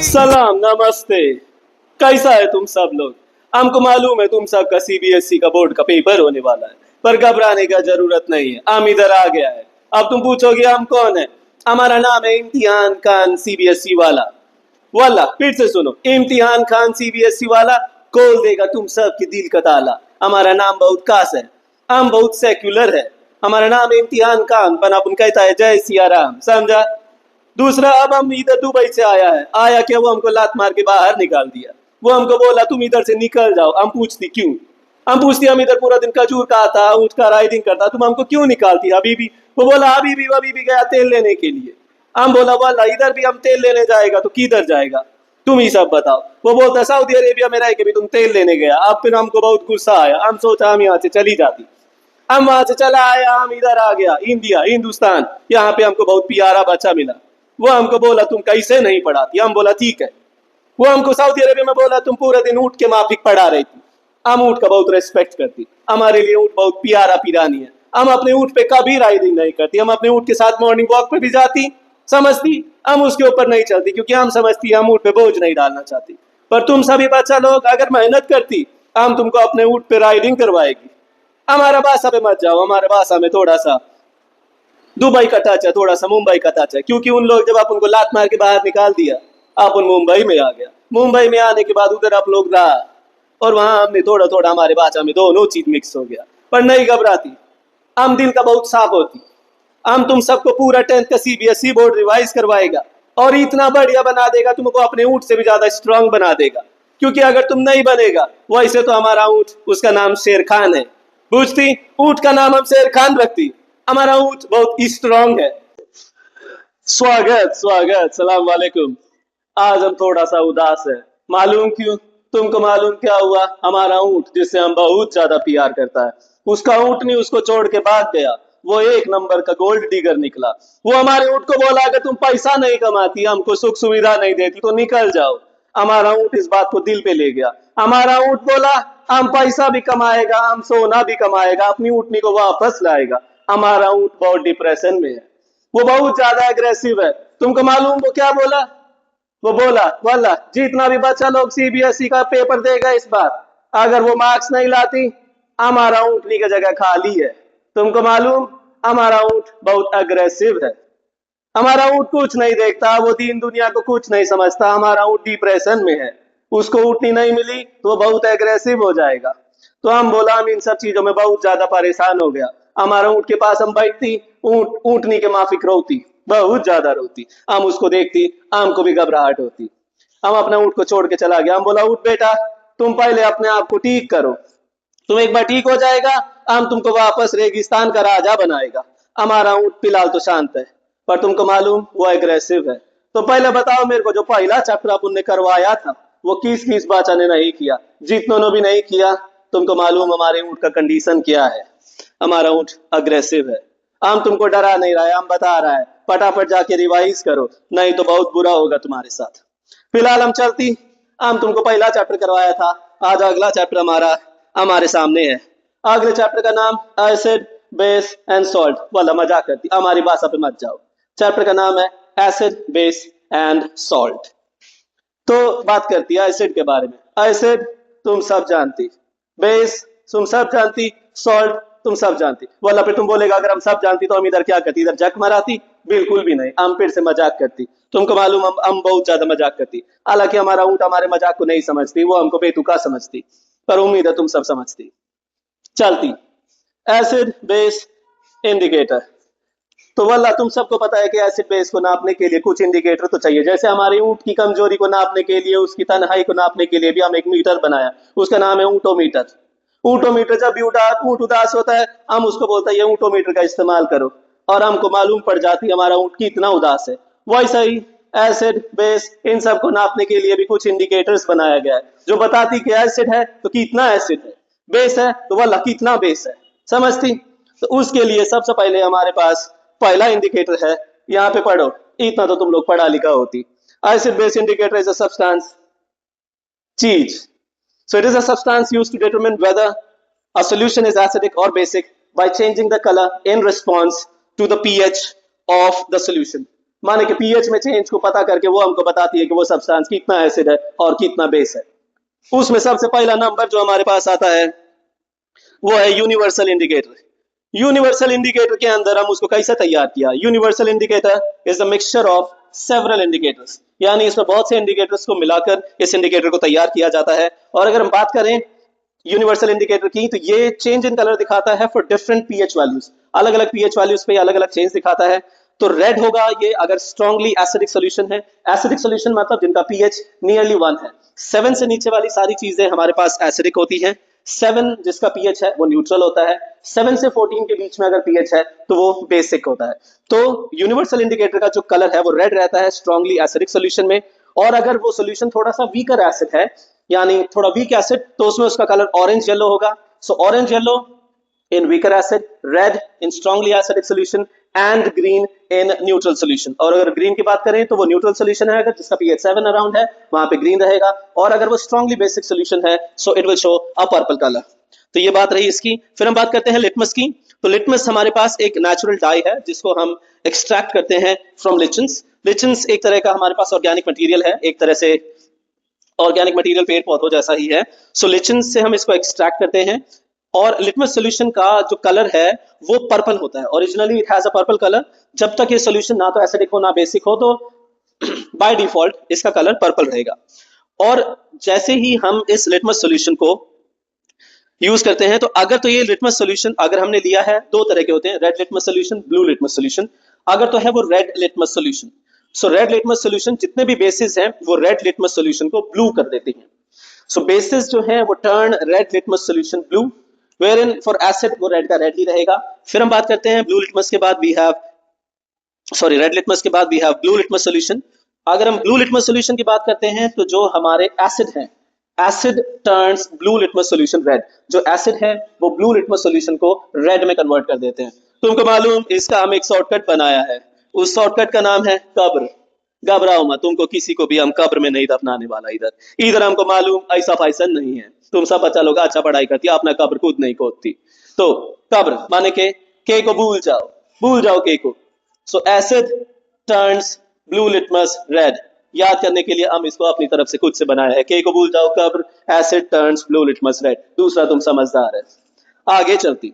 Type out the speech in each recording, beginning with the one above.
सलाम नमस्ते। कैसा है तुम सब लोग। हमको मालूम है तुम सबका सीबीएसई का बोर्ड का पेपर होने वाला है, पर घबराने का जरूरत नहीं है। हम इधर आ गया है। अब तुम पूछोगे हम कौन है। हमारा नाम है इम्तिहान खान सीबीएसई वाला। वाला फिर से सुनो, इम्तिहान खान सीबीएसई वाला खोल देगा तुम सबके दिल का ताला। हमारा नाम बहुत खास है, हम बहुत सेक्युलर है। हमारा नाम है इम्तिहान खान, पर अपन कहता है जय सिया राम, समझा। दूसरा, अब हम इधर दुबई से आया क्या, वो हमको लात मार के बाहर निकाल दिया। वो हमको बोला तुम इधर से निकल जाओ। हम पूछती क्यों। हम पूछती हम इधर पूरा दिन खजूर खाता, ऊँट का राइडिंग करता, तुम हमको क्यों निकालती अभी भी। वो बोला अभी भी गया तेल लेने के लिए। हम बोला वाला इधर भी हम तेल लेने जाएगा तो किधर जाएगा, तुम ही सब बताओ। वो बोलता सऊदी अरेबिया में रह के भी तुम तेल लेने गया। अब फिर हमको बहुत गुस्सा आया, हम सोचा हम यहाँ से चली जाती। हम वहां से चला आया, हम इधर आ गया इंडिया हिंदुस्तान। यहाँ पे हमको बहुत प्यारा बच्चा मिला। वो हमको बोला तुम कैसे नहीं पढ़ाती। हम बोला ठीक है। वो हमको सऊदी अरेबिया में बोला तुम पूरे दिन ऊँट के माफिक पढ़ा रही थी। हम ऊँट का बहुत रेस्पेक्ट करती, हमारे लिए ऊँट बहुत प्यारा पिरानी है। हम अपने ऊँट पे कभी राइडिंग नहीं करती, हम अपने ऊँट के साथ मॉर्निंग वॉक पे भी जाती, समझती। हम उसके ऊपर नहीं चलती क्योंकि हम समझती हम ऊँट पे बोझ नहीं डालना चाहती। पर तुम सभी बच्चा लोग अगर मेहनत करती, हम तुमको अपने ऊँट पे राइडिंग करवाएगी। हमारा भाषा पे मत जाओ, हमारे भाषा में थोड़ा सा दुबई का टच है, थोड़ा सा मुंबई का टच है, क्योंकि उन लोग जब आप उनको लात मार के बाहर निकाल दिया, आप उन मुंबई में आ गया। मुंबई में आने के बाद उधर आप लोग रहा, और वहां हमने थोड़ा थोड़ा हमारे भाषा में दोनों चीज मिक्स हो गया। पर नहीं घबराती, हम दिल का बहुत साफ होती। हम तुम सबको पूरा 10th का सीबीएसई बोर्ड रिवाइज करवाएगा और इतना बढ़िया बना देगा, तुमको अपने ऊँट से भी ज्यादा स्ट्रांग बना देगा। क्योंकि अगर तुम नहीं बनेगा, वैसे तो हमारा ऊँट, उसका नाम शेर खान है, पूछती ऊँट का नाम हम शेर खान रखती। हमारा ऊँट बहुत स्ट्रांग है। स्वागत स्वागत, सलाम वालेकुम। आज हम थोड़ा सा उदास है, मालूम क्यों। तुमको मालूम क्या हुआ, हमारा ऊँट जिससे हम बहुत ज्यादा प्यार करता है, उसका ऊँट नहीं उसको छोड़ के भाग गया। वो एक नंबर का गोल्ड डिगर निकला। वो हमारे ऊँट को बोला अगर तुम पैसा नहीं कमाती, हमको सुख सुविधा नहीं देती तो निकल जाओ। हमारा ऊँट इस बात को दिल पे ले गया। हमारा ऊँट बोला हम पैसा भी कमाएगा, हम सोना भी कमाएगा, अपनी ऊँटनी को वापस लाएगा। हमारा ऊँट बहुत डिप्रेशन में है, वो बहुत ज्यादा एग्रेसिव है। तुमको मालूम वो क्या बोला। वो बोला वाला जितना भी बच्चा लोग सीबीएसई का पेपर देगा इस बार, अगर वो मार्क्स नहीं लाती, हमारा ऊँटनी की जगह खाली है। तुमको मालूम हमारा ऊँट बहुत अग्रेसिव है। हमारा ऊँट कुछ नहीं देखता, वो दीन दुनिया को कुछ नहीं समझता। हमारा ऊँट डिप्रेशन में है, उसको ऊँटनी नहीं मिली तो वो बहुत एग्रेसिव हो जाएगा। तो हम बोला हम इन सब चीजों में बहुत ज्यादा परेशान हो गया। हमारा ऊँट के पास हम बैठती, ऊँटनी के माफिक रोती, बहुत ज्यादा रोती। हम उसको देखती, हमको भी घबराहट होती। हम अपने ऊँट को छोड़ के चला गया। हम बोला ऊँट बेटा, तुम पहले अपने आप को ठीक करो, तुम एक बार ठीक हो जाएगा, हम तुमको वापस रेगिस्तान का राजा बनाएगा। हमारा ऊँट फिलहाल तो शांत है, पर तुमको मालूम वो एग्रेसिव है। तो पहले बताओ मेरे को, जो पहला चैप्टर अपन ने करवाया था, वो किस किस बच्चा ने नहीं किया। जितनों ने भी नहीं किया, तुमको मालूम हमारे ऊँट का कंडीशन क्या है। हमारा ऊँट अग्रेसिव है। हम तुमको डरा नहीं रहा है, हम बता रहा है फटाफट जाके रिवाइज करो, नहीं तो बहुत बुरा होगा तुम्हारे साथ। फिलहाल हम चलती, हम तुमको पहला चैप्टर करवाया था, आज अगला चैप्टर हमारा हमारे सामने है। अगले चैप्टर का नाम एसिड बेस एंड सॉल्ट। वाला मजाक करती, हमारी भाषा पे मत जाओ। चैप्टर का नाम है एसिड बेस एंड सॉल्ट। तो बात करती है एसिड के बारे में। एसिड तुम सब जानती, बेस तुम सब जानती, सॉल्ट तुम सब जानती। वाला फिर तुम बोलेगा अगर हम सब जानती तो हम इधर क्या करती, इधर जक मराती। बिल्कुल भी नहीं, हम फिर से मजाक करती। तुमको मालूम हम बहुत ज्यादा मजाक करती। हालांकि हमारा ऊँट हमारे मजाक को नहीं समझती, वो हमको बेतुका समझती, पर उम्मीद है तुम सब समझती। चलती एसिड बेस इंडिकेटर। तो वल्ला तुम सबको पता है कि एसिड बेस को नापने के लिए कुछ इंडिकेटर तो चाहिए। जैसे हमारी ऊँट की कमजोरी को नापने के लिए, उसकी तन्हाई को नापने के लिए भी हम एक मीटर बनाया, उसका नाम है ऊँटोमीटर। ऊँटोमीटर जब भी ऊँट उदास होता है, हम उसको बोलते हैं ये ऊँटोमीटर का इस्तेमाल करो, और हमको मालूम पड़ जाती है हमारा ऊँट कितना उदास है। वैसा ही एसिड बेस इन सबको नापने के लिए भी कुछ इंडिकेटर्स बनाया गया है, जो बताती कि एसिड है तो कितना एसिड है, बेस है तो वल्ला कितना बेस है, समझती। तो उसके लिए सबसे पहले हमारे पास पहला इंडिकेटर है, यहाँ पे पढ़ो, इतना तो तुम लोग पढ़ा लिखा होती। Acid base indicator is a substance, चीज। So it is a substance used to determine whether a solution is acidic or basic by changing the color in response to the pH of the solution. माने कि pH में change को पता करके वो हमको बताती है कि वो सब्सटेंस कितना एसिड है और कितना बेस है। उसमें सबसे पहला नंबर जो हमारे पास आता है वो है यूनिवर्सल इंडिकेटर। यूनिवर्सल इंडिकेटर के अंदर हम उसको कैसे तैयार किया? Universal indicator is the mixture of several indicators, यानी इसमें बहुत से इंडिकेटर्स को मिलाकर इस इंडिकेटर को तैयार किया जाता है। और अगर हम बात करें यूनिवर्सल इंडिकेटर की, तो ये चेंज इन कलर दिखाता है फॉर डिफरेंट पीएच वैल्यूज, अलग अलग पीएच वैल्यूज पे अलग अलग चेंज दिखाता है। तो रेड होगा ये अगर स्ट्रांगली एसिडिक सॉल्यूशन है। एसिडिक सॉल्यूशन मतलब जिनका पीएच नियरली 1 है। 7 से नीचे वाली सारी चीजें हमारे पास एसिडिक होती हैं। 7 जिसका पीएच है वो न्यूट्रल होता है। 7 से 14 के बीच में अगर पीएच है तो वो बेसिक होता है। तो यूनिवर्सल इंडिकेटर का जो कलर है वो रेड रहता है स्ट्रांगली एसिडिक सॉल्यूशन में। और अगर वो सॉल्यूशन थोड़ा सा वीकर एसिड है, यानी थोड़ा वीक एसिड, तो उसमें उसका कलर ऑरेंज येलो होगा। सो orange yellow in weaker acid, red in strongly acidic solution and green in neutral solution। और अगर ग्रीन की बात करें तो वो न्यूट्रल सोल्यूशन है, अगर जिसका pH 7 अराउंड है वहां पे ग्रीन रहेगा। और अगर वो स्ट्रांगली बेसिक सोल्यूशन है so it will show a purple colour. तो ये बात रही इसकी। फिर हम बात करते हैं लिटमस की। तो लिटमस हमारे पास एक नेचुरल डाई है जिसको हम एक्सट्रैक्ट करते हैं फ्रॉम लिचन्स। लिचन्स एक तरह का हमारे पास ऑर्गेनिक मटेरियल है, एक तरह से ऑर्गेनिक मटेरियल पेड़ पौधों जैसा ही है। सो लिचन्स से हम इसको एक्सट्रैक्ट करते हैं। और लिटमस सॉल्यूशन का जो कलर है वो पर्पल होता है। Originally it has a purple colour. जब तक ये सॉल्यूशन ना तो एसिडिक हो ना बेसिक हो, तो बाय डिफॉल्ट इसका कलर पर्पल रहेगा। और जैसे ही हम इस लिटमस सॉल्यूशन को यूज करते हैं, तो अगर तो ये लिटमस सॉल्यूशन अगर हमने लिया है, दो तरह के होते हैं, red litmus solution, blue litmus solution. अगर तो है वो रेड लिटमस सॉल्यूशन, सो रेड लिटमस सॉल्यूशन जितने भी बेसिस हैं वो रेड लिटमस सॉल्यूशन को ब्लू कर देते हैं। सो बेसिस जो है वो turn red litmus solution blue, wherein for acid वो रेड का रेड ही रहेगा। फिर हम बात करते हैं ब्लू लिटमस के बाद वी हैव रेड लिटमस के बाद we have blue litmus solution. अगर हम ब्लू लिटमस सॉल्यूशन की बात करते हैं तो जो हमारे एसिड हैं, acid turns blue litmus solution red. जो एसिड है वो ब्लू लिटमस सॉल्यूशन को रेड में कन्वर्ट कर देते हैं। तुमको मालूम इसका हम एक शॉर्टकट बनाया है, उस शॉर्टकट का नाम है कब्र। घबराओ मत, तुमको किसी को भी हम कब्र में नहीं दफनाने वाला। इधर इधर हमको मालूम ऐसा फैसन नहीं है। तुम सब बच्चा लोग अच्छा पढ़ाई करती, अपना कब्र खुद नहीं खोदती। तो कब्र माने के को भूल जाओ के को। सो acid turns blue litmus red. याद करने के लिए हम इसको अपनी तरफ से खुद से बनाया है, के को भूल जाओ कब्र, acid turns blue litmus red. दूसरा तुम समझदार है। आगे चलती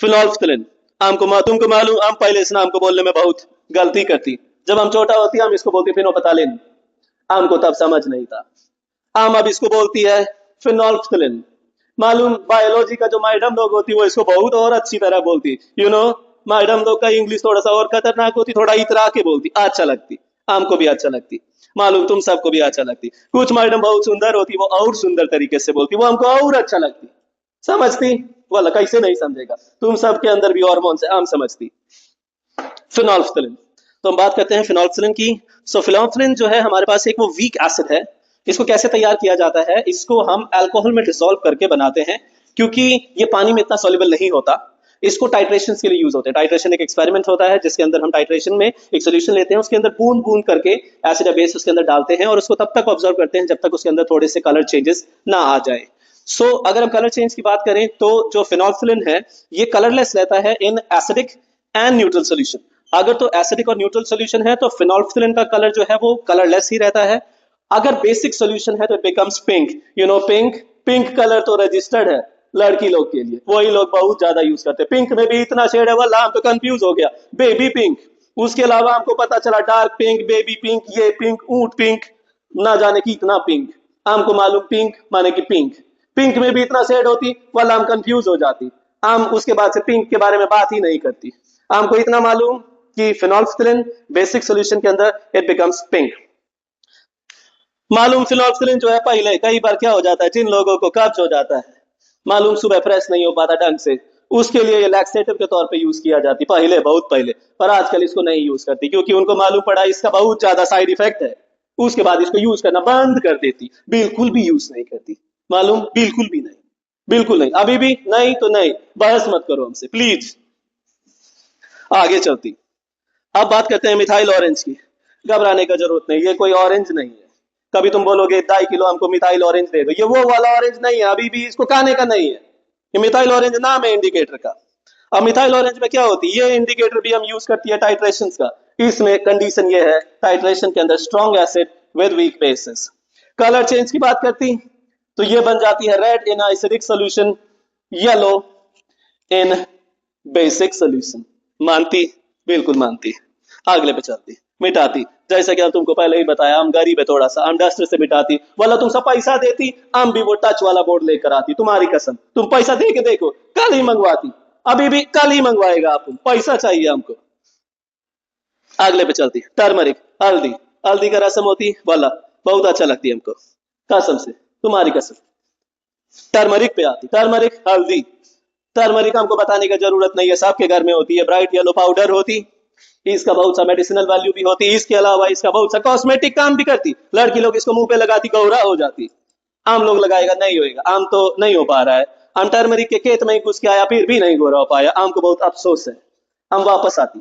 फिनोल्फ्थलीन। तुमको मालूम हम पहले इस नाम को बोलने में बहुत गलती करती। जब हम छोटा होती हम इसको बोलती फिनोल्फ्थलीन, हमको तब समझ नहीं था। हम अब इसको बोलती है फिनोल्फ्थलीन। मालूम बायोलॉजी का जो मैडम लोग होती वो इसको बहुत और अच्छी तरह बोलती। मैडम लोग का इंग्लिश थोड़ा सा और खतरनाक होती, थोड़ा इतरा के बोलती, अच्छा लगती, हमको भी अच्छा लगती। मालूम तुम सबको भी अच्छा लगती। कुछ मैडम बहुत सुंदर होती, वो और सुंदर तरीके से बोलती, वो हमको और अच्छा लगती। समझती? वाला कैसे नहीं समझेगा, तुम सबके अंदर भी हार्मोन से हम समझती। फिनोल्फ्थलीन। तो हम बात करते हैं फिनोल्फ्थलीन की। सो फिनोल्फ्थलीन जो है हमारे पास एक वो वीक एसिड है। इसको कैसे तैयार किया जाता है? इसको हम अल्कोहल में डिसॉल्व करके बनाते हैं, क्योंकि ये पानी में इतना सॉल्युबल नहीं होता। इसको टाइट्रेशन के लिए यूज होते हैं। टाइट्रेशन एक एक्सपेरिमेंट होता है जिसके अंदर हम टाइट्रेशन में एक सोल्यूशन लेते हैं, उसके अंदर बूंद बूंद करके एसिड या बेस उसके अंदर डालते हैं और उसको तब तक ऑब्जर्व करते हैं जब तक उसके अंदर थोड़े से कलर चेंजेस ना आ जाए। अगर हम कलर चेंज की बात करें तो जो फिनोल्फ्थलीन है ये कलरलेस रहता है in acidic and neutral solution. अगर तो एसिडिक और न्यूट्रल सोल्यूशन है तो फिनोल्फ्थलीन का कलर जो है वो कलरलेस ही रहता है। अगर बेसिक सोल्यूशन है तो it becomes pink. Pink, pink colour तो रजिस्टर्ड है लड़की लोग के लिए, वही लोग बहुत ज्यादा यूज करते हैं। पिंक में भी इतना शेड है, वाला हम तो कंफ्यूज हो गया। बेबी पिंक, उसके अलावा हमको पता चला डार्क पिंक, बेबी पिंक, ये पिंक, ऊंट पिंक, ना जाने की इतना पिंक। हमको मालूम पिंक माने कि पिंक। पिंक में भी इतना शेड होती, वाला हम कंफ्यूज हो जाती। हम उसके बाद से पिंक के बारे में बात ही नहीं करती। हमको इतना मालूम कि फिनोल्फ्थलीन बेसिक सोल्यूशन के अंदर इट बिकम्स पिंक। मालूम फिनोल्फ्थलीन जो है पहले कई बार क्या हो जाता है, जिन लोगों को कब्ज हो जाता है, मालूम सुबह फ्रेश नहीं हो पाता ढंग से, उसके लिए ये लैक्सेटिव के तौर पे यूज किया जाती पहले, बहुत पहले। पर आजकल इसको नहीं यूज करती क्योंकि उनको मालूम पड़ा इसका बहुत ज्यादा साइड इफेक्ट है। उसके बाद इसको यूज करना बंद कर देती, बिल्कुल भी यूज नहीं करती। मालूम, बिल्कुल भी नहीं, बिल्कुल नहीं। अभी भी नहीं तो नहीं, बहस मत करो हमसे प्लीज। आगे चलती अब बात करते हैं मिथाइल ऑरेंज की। घबराने का जरूरत नहीं, ये कोई ऑरेंज नहीं है। कभी तुम बोलोगे 2.5 किलो हमको मिथाइल ऑरेंज दे दो, ये वो वाला ऑरेंज नहीं है, अभी भी इसको खाने का नहीं है। ये मिथाइल ऑरेंज नाम है इंडिकेटर का। अब मिथाइल ऑरेंज में क्या होती है, ये इंडिकेटर भी हम यूज करती है टाइट्रेशन का। इसमें कंडीशन ये है टाइट्रेशन के अंदर strong acid with weak bases. Colour change की बात करती तो ये बन जाती है red in acidic solution, yellow in basic solution. मानती? बिल्कुल मानती। अगले पे चलती, मिटाती। जैसा कि अब तुमको पहले ही बताया, हम गरीब है थोड़ा सा, हम डस्टर से मिटाती। वाला तुम सब पैसा देती, हम भी वो टच वाला बोर्ड लेकर आती। तुम्हारी कसम, तुम पैसा दे के देखो, कल ही मंगवाती। अभी भी कल ही मंगवाएगा आपको, पैसा चाहिए हमको। अगले पे चलती, टर्मरिक, हल्दी। हल्दी का रसम होती वाला, बहुत अच्छा लगती है हमको, कसम से, तुम्हारी कसम। टर्मरिक पे आती, टर्मरिक, हल्दी। टर्मरिक हमको बताने की जरूरत नहीं है, सबके घर में होती है। ब्राइट येलो पाउडर होती, इसका बहुत सा मेडिसिनल वैल्यू भी होती है। इसके अलावा इसका बहुत सा कॉस्मेटिक काम भी करती। लड़की लोग इसको मुंह पे लगाती, गौरा हो जाती। आम लोग लगाएगा, नहीं होएगा। आम तो नहीं हो पा रहा है। हम टर्मरिक के खेत में ही घुस के आया, फिर भी नहीं गोरा हो पाया। आम को बहुत अफसोस है। हम वापस आती,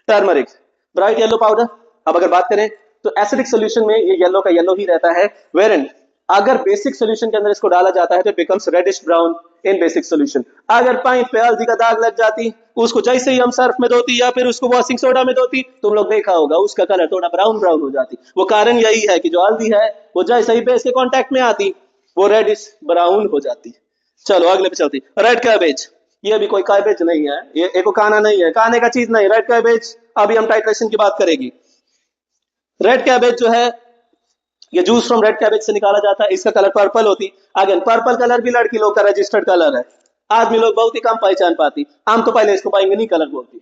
टर्मरिक, ब्राइट येलो पाउडर। अब अगर बात करें तो एसिडिक सोल्यूशन में ये येलो का येलो ही रहता है, वेरन अगर बेसिक सोल्यूशन के अंदर इसको डाला जाता है तो it becomes reddish brown in basic solution. अगर पाइप पे हल्दी का दाग लग जाती, उसको जैसे ही हम सर्फ में धोती या फिर उसको वॉशिंग सोडा में धोती, तुम लोग देखा होगा उसका कलर थोड़ा ब्राउन ब्राउन हो जाती। वो कारण यही है कि जो हल्दी है वो जैसे ही बेस के कांटेक्ट में आती वो रेडिश ब्राउन हो जाती। चलो अगले पे चलती, रेड कैबेज। ये भी कोई कैबेज नहीं है, ये एको खाना नहीं है, खाने का चीज नहीं। रेड कैबेज, अभी हम टाइट्रेशन की बात करेगी। रेड कैबेज जो है, ये जूस फ्रॉम रेड कैबेज से निकाला जाता है। इसका कलर पर्पल होती। अगेन पर्पल कलर भी लड़की लोग का रजिस्टर्ड कलर है, आदमी लोग बहुत ही कम पहचान पाती। हम तो पहले इसको बैंगनी कलर बोलती।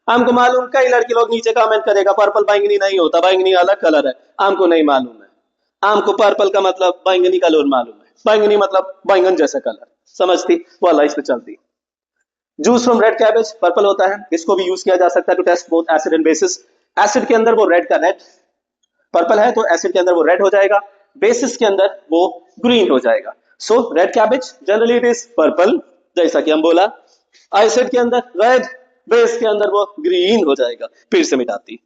हमको मालूम, कई लड़की लोग नीचे कमेंट करेगा पर्पल बैंगनी नहीं होता, बैंगनी अलग कलर है। हमको नहीं मालूम है, हमको पर्पल का मतलब बैंगनी कलर मालूम है। बैंगनी मतलब बैंगन जैसा कलर, समझती? वाला इस पे चलती। Juice from red cabbage purple होता है, इसको भी यूज किया जा सकता है to test both acid and bases. Acid के अंदर वो रेड का रेड, पर्पल है तो एसिड के अंदर वो रेड हो जाएगा, बेसिस के अंदर वो ग्रीन हो जाएगा। So red cabbage generally it is purple, जैसा कि हम बोला। एसिड के अंदर रेड, बेस के अंदर वो ग्रीन हो जाएगा। फिर से मिटाती,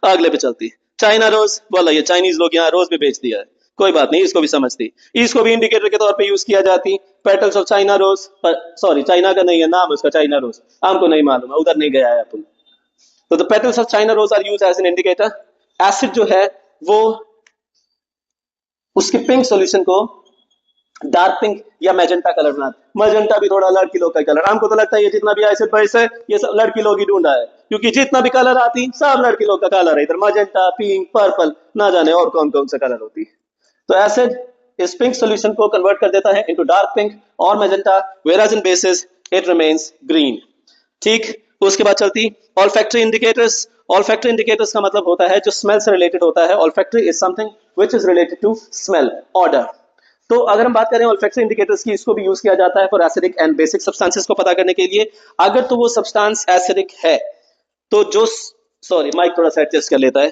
अगले पे चलती। चाइना रोज, बोला ये चाइनीज लोग यहाँ रोज भी बेच दिया है, कोई बात नहीं, इसको भी समझती। इसको भी इंडिकेटर के तौर पे यूज किया जाती। Petals of China rose, sorry China का नहीं है नाम उसका, चाइना रोज हमको नहीं मालूम है, उधर नहीं गया है अपन। तो the petals of China rose are used as an indicator. Acid जो है वो उसके पिंक सॉल्यूशन को डार्क पिंक या मैजेंटा कलर बनाते। मैजेंटा भी थोड़ा लड़की लोग का कलर, हमको तो लगता है ये जितना भी एसिड बेस है ये सब लड़की लोग ही ढूंढा है, क्योंकि जितना भी कलर आती सब लड़की लोग का कलर है। इधर मैजेंटा, पिंक, पर्पल, ना जाने और कौन कौन सा कलर होती है। तो एसिड इस पिंक सॉल्यूशन को कन्वर्ट कर देता है इनटू डार्क पिंक और magenta, वेराज in basis it remains green. ठीक, उसके बाद चलती ऑल्फैक्टरी इंडिकेटर्स। ऑल्फैक्टरी इंडिकेटर्स का मतलब होता है जो स्मेल से रिलेटेड होता है। Olfactory is something which is related to smell, odour. तो अगर हम बात करें ऑल्फैक्टरी इंडिकेटर्स की, इसको भी यूज किया जाता है for acidic and basic substances को पता करने के लिए। अगर तो वो सब्सटेंस एसिडिक है तो जो, सॉरी माइक थोड़ा सा एडजस्ट कर लेता है।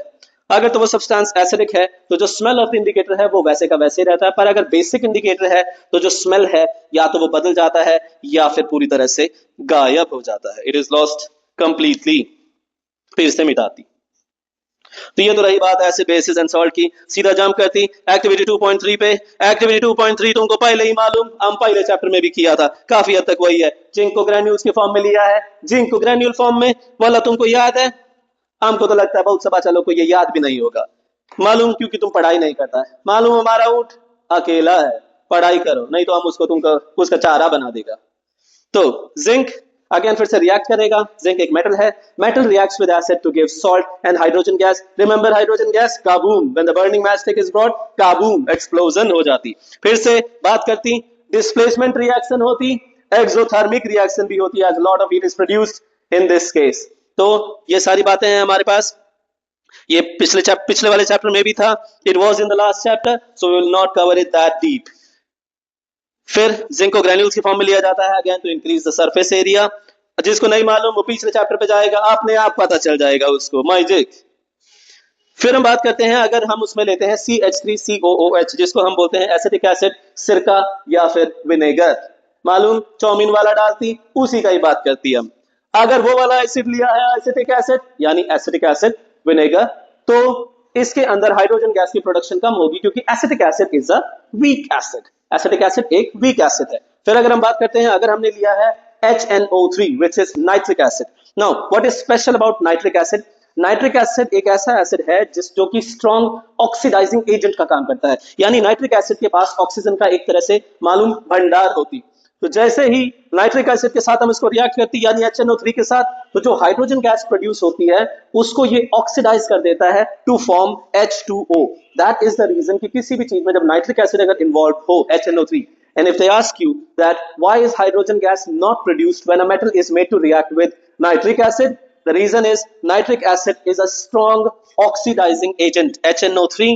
अगर तो वो सब्सटेंस एसिडिक है तो जो स्मेल ऑफ इंडिकेटर है वो वैसे का वैसे रहता है। पर अगर बेसिक इंडिकेटर है तो जो स्मेल है या तो वो बदल जाता है या फिर पूरी तरह से गायब हो जाता है, इट इज लॉस्ट कंप्लीटली, फिर से मिटाती। तो ये तो रही बात एसिड बेसिस एंड सॉल्ट की। सीधा जंप करती एक्टिविटी 2.3 पे। एक्टिविटी 2.3 तुमको पहले ही मालूम, हम पहले चैप्टर में भी किया था, काफी हद तक वही है। जिंक को ग्रेन्यूल्स के फॉर्म में लिया है, जिंक को ग्रेन्यूल फॉर्म में, वाला तुमको याद है? हमको तो लगता है बहुत सब बच्चा लोग को ये याद भी नहीं होगा। मालूम, क्योंकि तुम पढ़ाई नहीं करता है। मालूम हमारा ऊँट अकेला है, पढ़ाई करो नहीं तो हम उसको तुमको उसका चारा बना देगा। तो जिंक अगेन फिर से रिएक्ट करेगा। जिंक एक मेटल है, metal reacts with acid to give salt and hydrogen gas. Remember hydrogen gas, kaboom, when the burning matchstick is brought, kaboom, explosion हो जाती। फिर से बात करती, डिस्प्लेसमेंट रिएक्शन होती, एक्सोथर्मिक रिएक्शन भी होती है, as lot of heat is produced in this case. तो ये सारी बातें हैं हमारे पास, ये पिछले वाले चैप्टर में भी था। It was in the last chapter, so we will not cover it that deep. फिर जिंक को ग्रैन्यूल्स के फॉर्म में लिया जाता है again to increase the surface area. जिसको नहीं मालूम वो पिछले चैप्टर पे जाएगा, अपने आप पता चल जाएगा उसको, मैजिक। फिर हम बात करते हैं, अगर हम उसमें लेते हैं CH3COOH, जिसको हम बोलते हैं एसिटिक एसिड, सिरका या फिर विनेगर। मालूम, चाउमीन वाला डालती, उसी का ही बात करती हम। अगर वो वाला एसिड लिया है एसिटिक एसिड यानी एसिटिक एसिड विनेगर, तो इसके अंदर हाइड्रोजन गैस की प्रोडक्शन कम होगी क्योंकि acetic acid is a weak acid. Acetic acid एक वीक एसिड है। फिर अगर हम बात करते हैं, अगर हमने लिया है HNO3 which is nitric acid. Now what is special about nitric acid? Nitric acid एक ऐसा एसिड है जो कि स्ट्रॉन्ग ऑक्सीडाइजिंग एजेंट का काम करता है, यानी नाइट्रिक एसिड के पास ऑक्सीजन का एक तरह से मालूम भंडार होती। तो जैसे ही नाइट्रिक एसिड के साथ हम इसको रिएक्ट करती यानी HNO3 के साथ, तो जो हाइड्रोजन गैस प्रोड्यूस होती है उसको ये ऑक्सीडाइज कर देता है to form H2O। That is the reason कि किसी भी चीज में जब नाइट्रिक एसिड अगर इन्वॉल्व हो, HNO3, and if they ask you that why is hydrogen gas not produced when a metal is made to react with nitric acid, the reason is nitric acid is a strong oxidizing agent. HNO3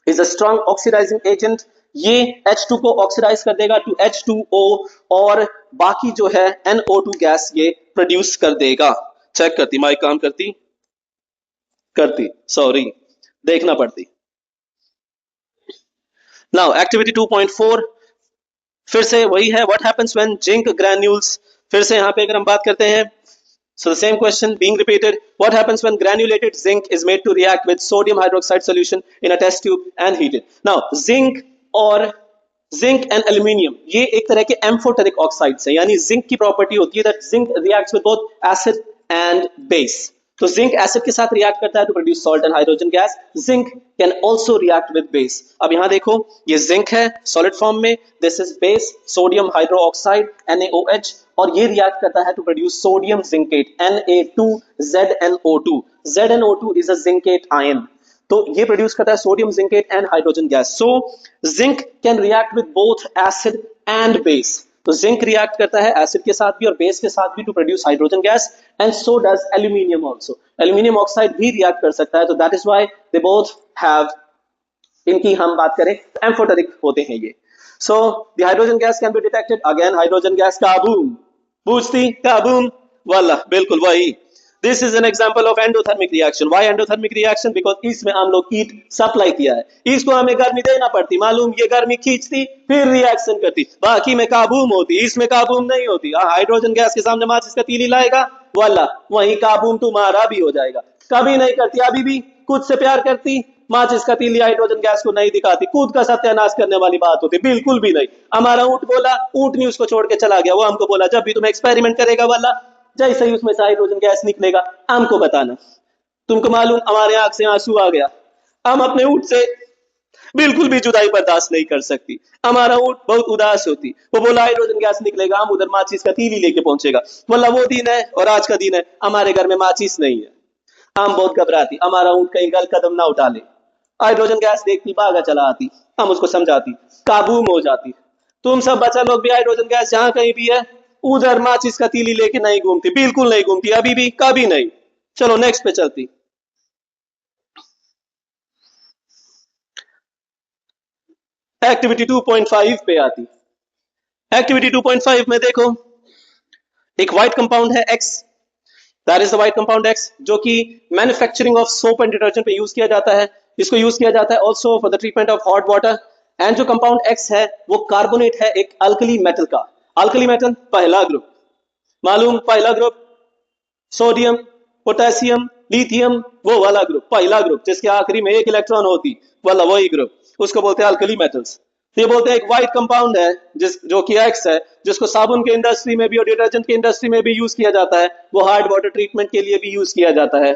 is a strong oxidizing agent. ये H2 को oxidise कर देगा to H2O और बाकी जो है NO2 gas ये produce कर देगा। चेक करती, माइक काम करती सॉरी, देखना पड़ती। नाउ एक्टिविटी 2.4 फिर से वही है, what happens when zinc granules. फिर से यहाँ पे अगर हम बात करते हैं, so the same question being repeated, what happens when granulated zinc is made to react with sodium hydroxide solution in a test tube and heated? Now zinc और जिंक एंड एल्यूमिनियम ये एक तरह के एम्फोटेरिक ऑक्साइड्स हैं, यानी zinc की property होती है that zinc reacts with both acid and base. तो जिंक एसिड के साथ रिएक्ट करता है to produce salt and hydrogen gas. Zinc can also react with base. अब यहां देखो, ये जिंक है सॉलिड फॉर्म में, this is base sodium hydroxide NaOH, और ये रिएक्ट करता है to produce sodium zincate Na2ZnO2। ZnO2 is a zincate ion, तो ये प्रोड्यूस करता है sodium zincate and hydrogen gas. So zinc can react with both acid and base. तो zinc react करता है एसिड के साथ भी और बेस के साथ भी to produce hydrogen gas, and so does aluminium also. Aluminium oxide भी रिएक्ट कर सकता है, तो that is why they both have, इनकी हम बात करें एम्फोटेरिक होते हैं ये। So the hydrogen gas can be detected, again hydrogen gas kaboom, पूछती काबूम वाला, बिल्कुल वही। This is an example of endothermic reaction. Why endothermic reaction? Because इसमें हम लोग हीट सप्लाई किया है, इसको हमें गर्मी देना पड़ती, मालूम ये गर्मी खींचती फिर रिएक्शन करती, बाकी में काबूम होती, इसमें काबूम नहीं होती। हाइड्रोजन गैस के सामने माचिस का तीली लाएगा वाला, वही काबूम तुम्हारा भी हो जाएगा। कभी नहीं करती, अभी भी खुद से प्यार करती, माचिस का तीली हाइड्रोजन गैस को नहीं दिखाती, खुद का सत्यानाश करने वाली बात होती, बिल्कुल भी नहीं। हमारा ऊंट बोला, ऊंट नहीं उसको छोड़ के चला गया, वो हमको बोला जब भी तुम एक्सपेरिमेंट करेगा वाला, जैसे ही उसमें से हाइड्रोजन गैस निकलेगा हमको बताना। तुमको मालूम हमारे आंख से आंसू आ गया, हम अपने ऊंट से बिल्कुल भी जुदाई बर्दाश्त नहीं कर सकती। हमारा ऊंट बहुत उदास होती, वो बोला हाइड्रोजन गैस निकलेगा, हम उधर माचिस का तीली लेके पहुंचेगा, बोला वो दिन है और आज का दिन है, हमारे घर में माचिस नहीं है। हम बहुत घबराती, हमारा ऊंट कहीं गलत कदम ना उठा ले। हाइड्रोजन गैस देखती भागा चला आती, हम उसको समझाती, काबू में हो जाती। तुम सब बच्चा लोग भी हाइड्रोजन गैस जहां कहीं भी है उधर माचिस का तीली लेके नहीं घूमती, बिल्कुल नहीं घूमती, अभी भी कभी नहीं। चलो नेक्स्ट पे चलती। एक्टिविटी 2.5 पे आती। एक्टिविटी 2.5 में देखो, एक व्हाइट कंपाउंड है X, that is the white compound X, जो कि manufacturing of soap and detergent पे यूज किया जाता है। इसको यूज किया जाता है also for the treatment of hot water. And जो कंपाउंड X है वो कार्बोनेट है एक अल्कली मेटल का। अल्कली मेटल पहला ग्रुप, मालूम पहला ग्रुप, सोडियम पोटेशियम लिथियम, वो वाला ग्रुप, पहला ग्रुप जिसके आखिरी में एक इलेक्ट्रॉन होती वाला वही ग्रुप, उसको बोलते हैं अल्कली मेटल्स। ये बोलते हैं एक व्हाइट कंपाउंड है जो कि X है, जिसको साबुन के इंडस्ट्री में भी और डिटर्जेंट के इंडस्ट्री में भी यूज किया जाता है, वो हार्ड वाटर ट्रीटमेंट के लिए भी यूज किया जाता है।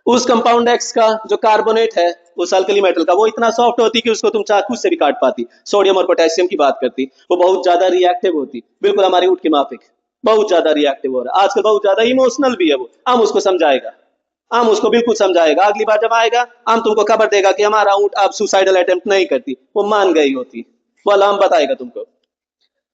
उस कंपाउंड X का जो कार्बोनेट है उस अल्कली मेटल का, वो इतना सॉफ्ट होती कि उसको तुम चाकू से भी काट पाती। सोडियम और पोटेशियम की बात करती, वो बहुत ज्यादा रिएक्टिव होती, बिल्कुल हमारे ऊंट के माफिक, बहुत ज्यादा रिएक्टिव हो रहा है आजकल, बहुत ज्यादा इमोशनल भी है वो। हम उसको समझाएगा, हम उसको बिल्कुल समझाएगा, अगली बार जब आएगा हम तुमको खबर देगा कि हमारा ऊंट अब सुसाइडल अटेम्प्ट नहीं करती, वो मान गई होती, वाला हम बताएगा तुमको।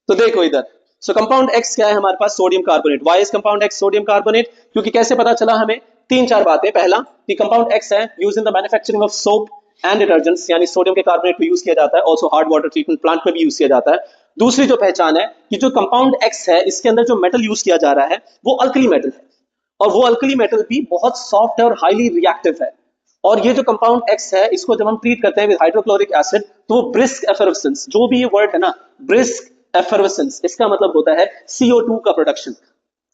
तो देखो इधर, सो कंपाउंड X क्या है हमारे पास, sodium carbonate. Why is compound X sodium carbonate? क्योंकि कैसे पता चला हमें, तीन चार बातें। पहला कि कंपाउंड X है use in the manufacturing of soap and detergents, यानी सोडियम के कार्बोनेट में यूज किया जाता है, also hard water treatment plant में भी यूज किया जाता है। दूसरी जो पहचान है कि जो कंपाउंड X है इसके अंदर जो मेटल यूज किया जा रहा है वो अल्कली मेटल है, और वो अल्कली मेटल भी बहुत सॉफ्ट है और हाईली रिएक्टिव है। और ये जो कंपाउंड X है इसको जब हम ट्रीट करते हैं विद हाइड्रोक्लोरिक एसिड तो वो ब्रिस्क एफर्वेसेंस, जो भी ये वर्ड है ना ब्रिस्क एफर्वेसेंस, इसका मतलब होता है CO2 का प्रोडक्शन।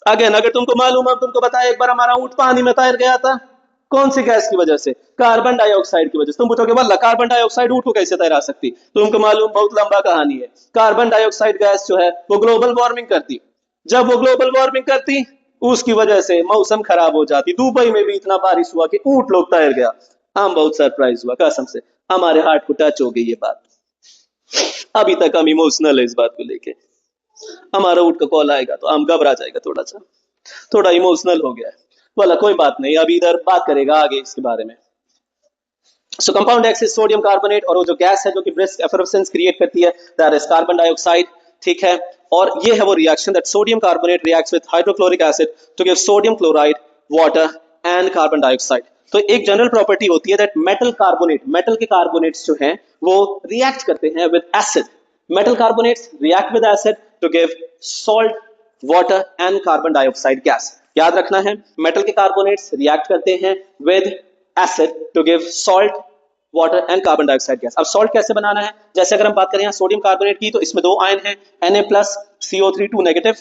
अगेन अगर तुमको मालूम है, तुमको बताया एक बार हमारा ऊंट पानी में तैर गया था, कौन सी गैस की वजह से? कार्बन डाइऑक्साइड की वजह से। तुम पूछोगे वल्ला कार्बन डाइऑक्साइड ऊँट को कैसे तैरा सकती? तुमको मालूम, बहुत लंबा कहानी है। कार्बन डाइऑक्साइड गैस जो है वो ग्लोबल वार्मिंग करती। जब वो ग्लोबल वार्मिंग करती, उसकी वजह से मौसम खराब हो जाती। दुबई में भी इतना बारिश हुआ कि ऊँट लोग तैर गया। हम बहुत सरप्राइज हुआ कसम से, हमारे हार्ट को टच हो गई ये बात। अभी तक हम इमोशनल है इस बात को लेके। हमारा ऊँट का कॉल आएगा तो हम घबरा जाएगा, थोड़ा इमोशनल हो गया है। बोला कोई बात नहीं, अभी इधर बात करेगा आगे इसके बारे में। सो compound x is sodium carbonate, और वो जो गैस है जो कि ब्रिस्क एफरवेसेंस क्रिएट करती है, दैट इज कार्बन डाइऑक्साइड। ठीक है, और ये है वो reaction that sodium carbonate reacts with hydrochloric acid to give sodium chloride, water and carbon dioxide. तो एक जनरल प्रॉपर्टी होती है दैट मेटल कार्बोनेट, मेटल के कार्बोनेट्स जो हैं वो रिएक्ट करते हैं with acid. Metal carbonates react with acid to give salt, water and carbon dioxide gas. याद रखना है, मेटल के कार्बोनेट्स रिएक्ट करते हैं with acid to give salt, water and carbon dioxide gas. अब सॉल्ट कैसे बनाना है? जैसे अगर हम बात करें यहाँ सोडियम कार्बोनेट की, तो इसमें दो आयन है, Na+CO3 2 नेगेटिव।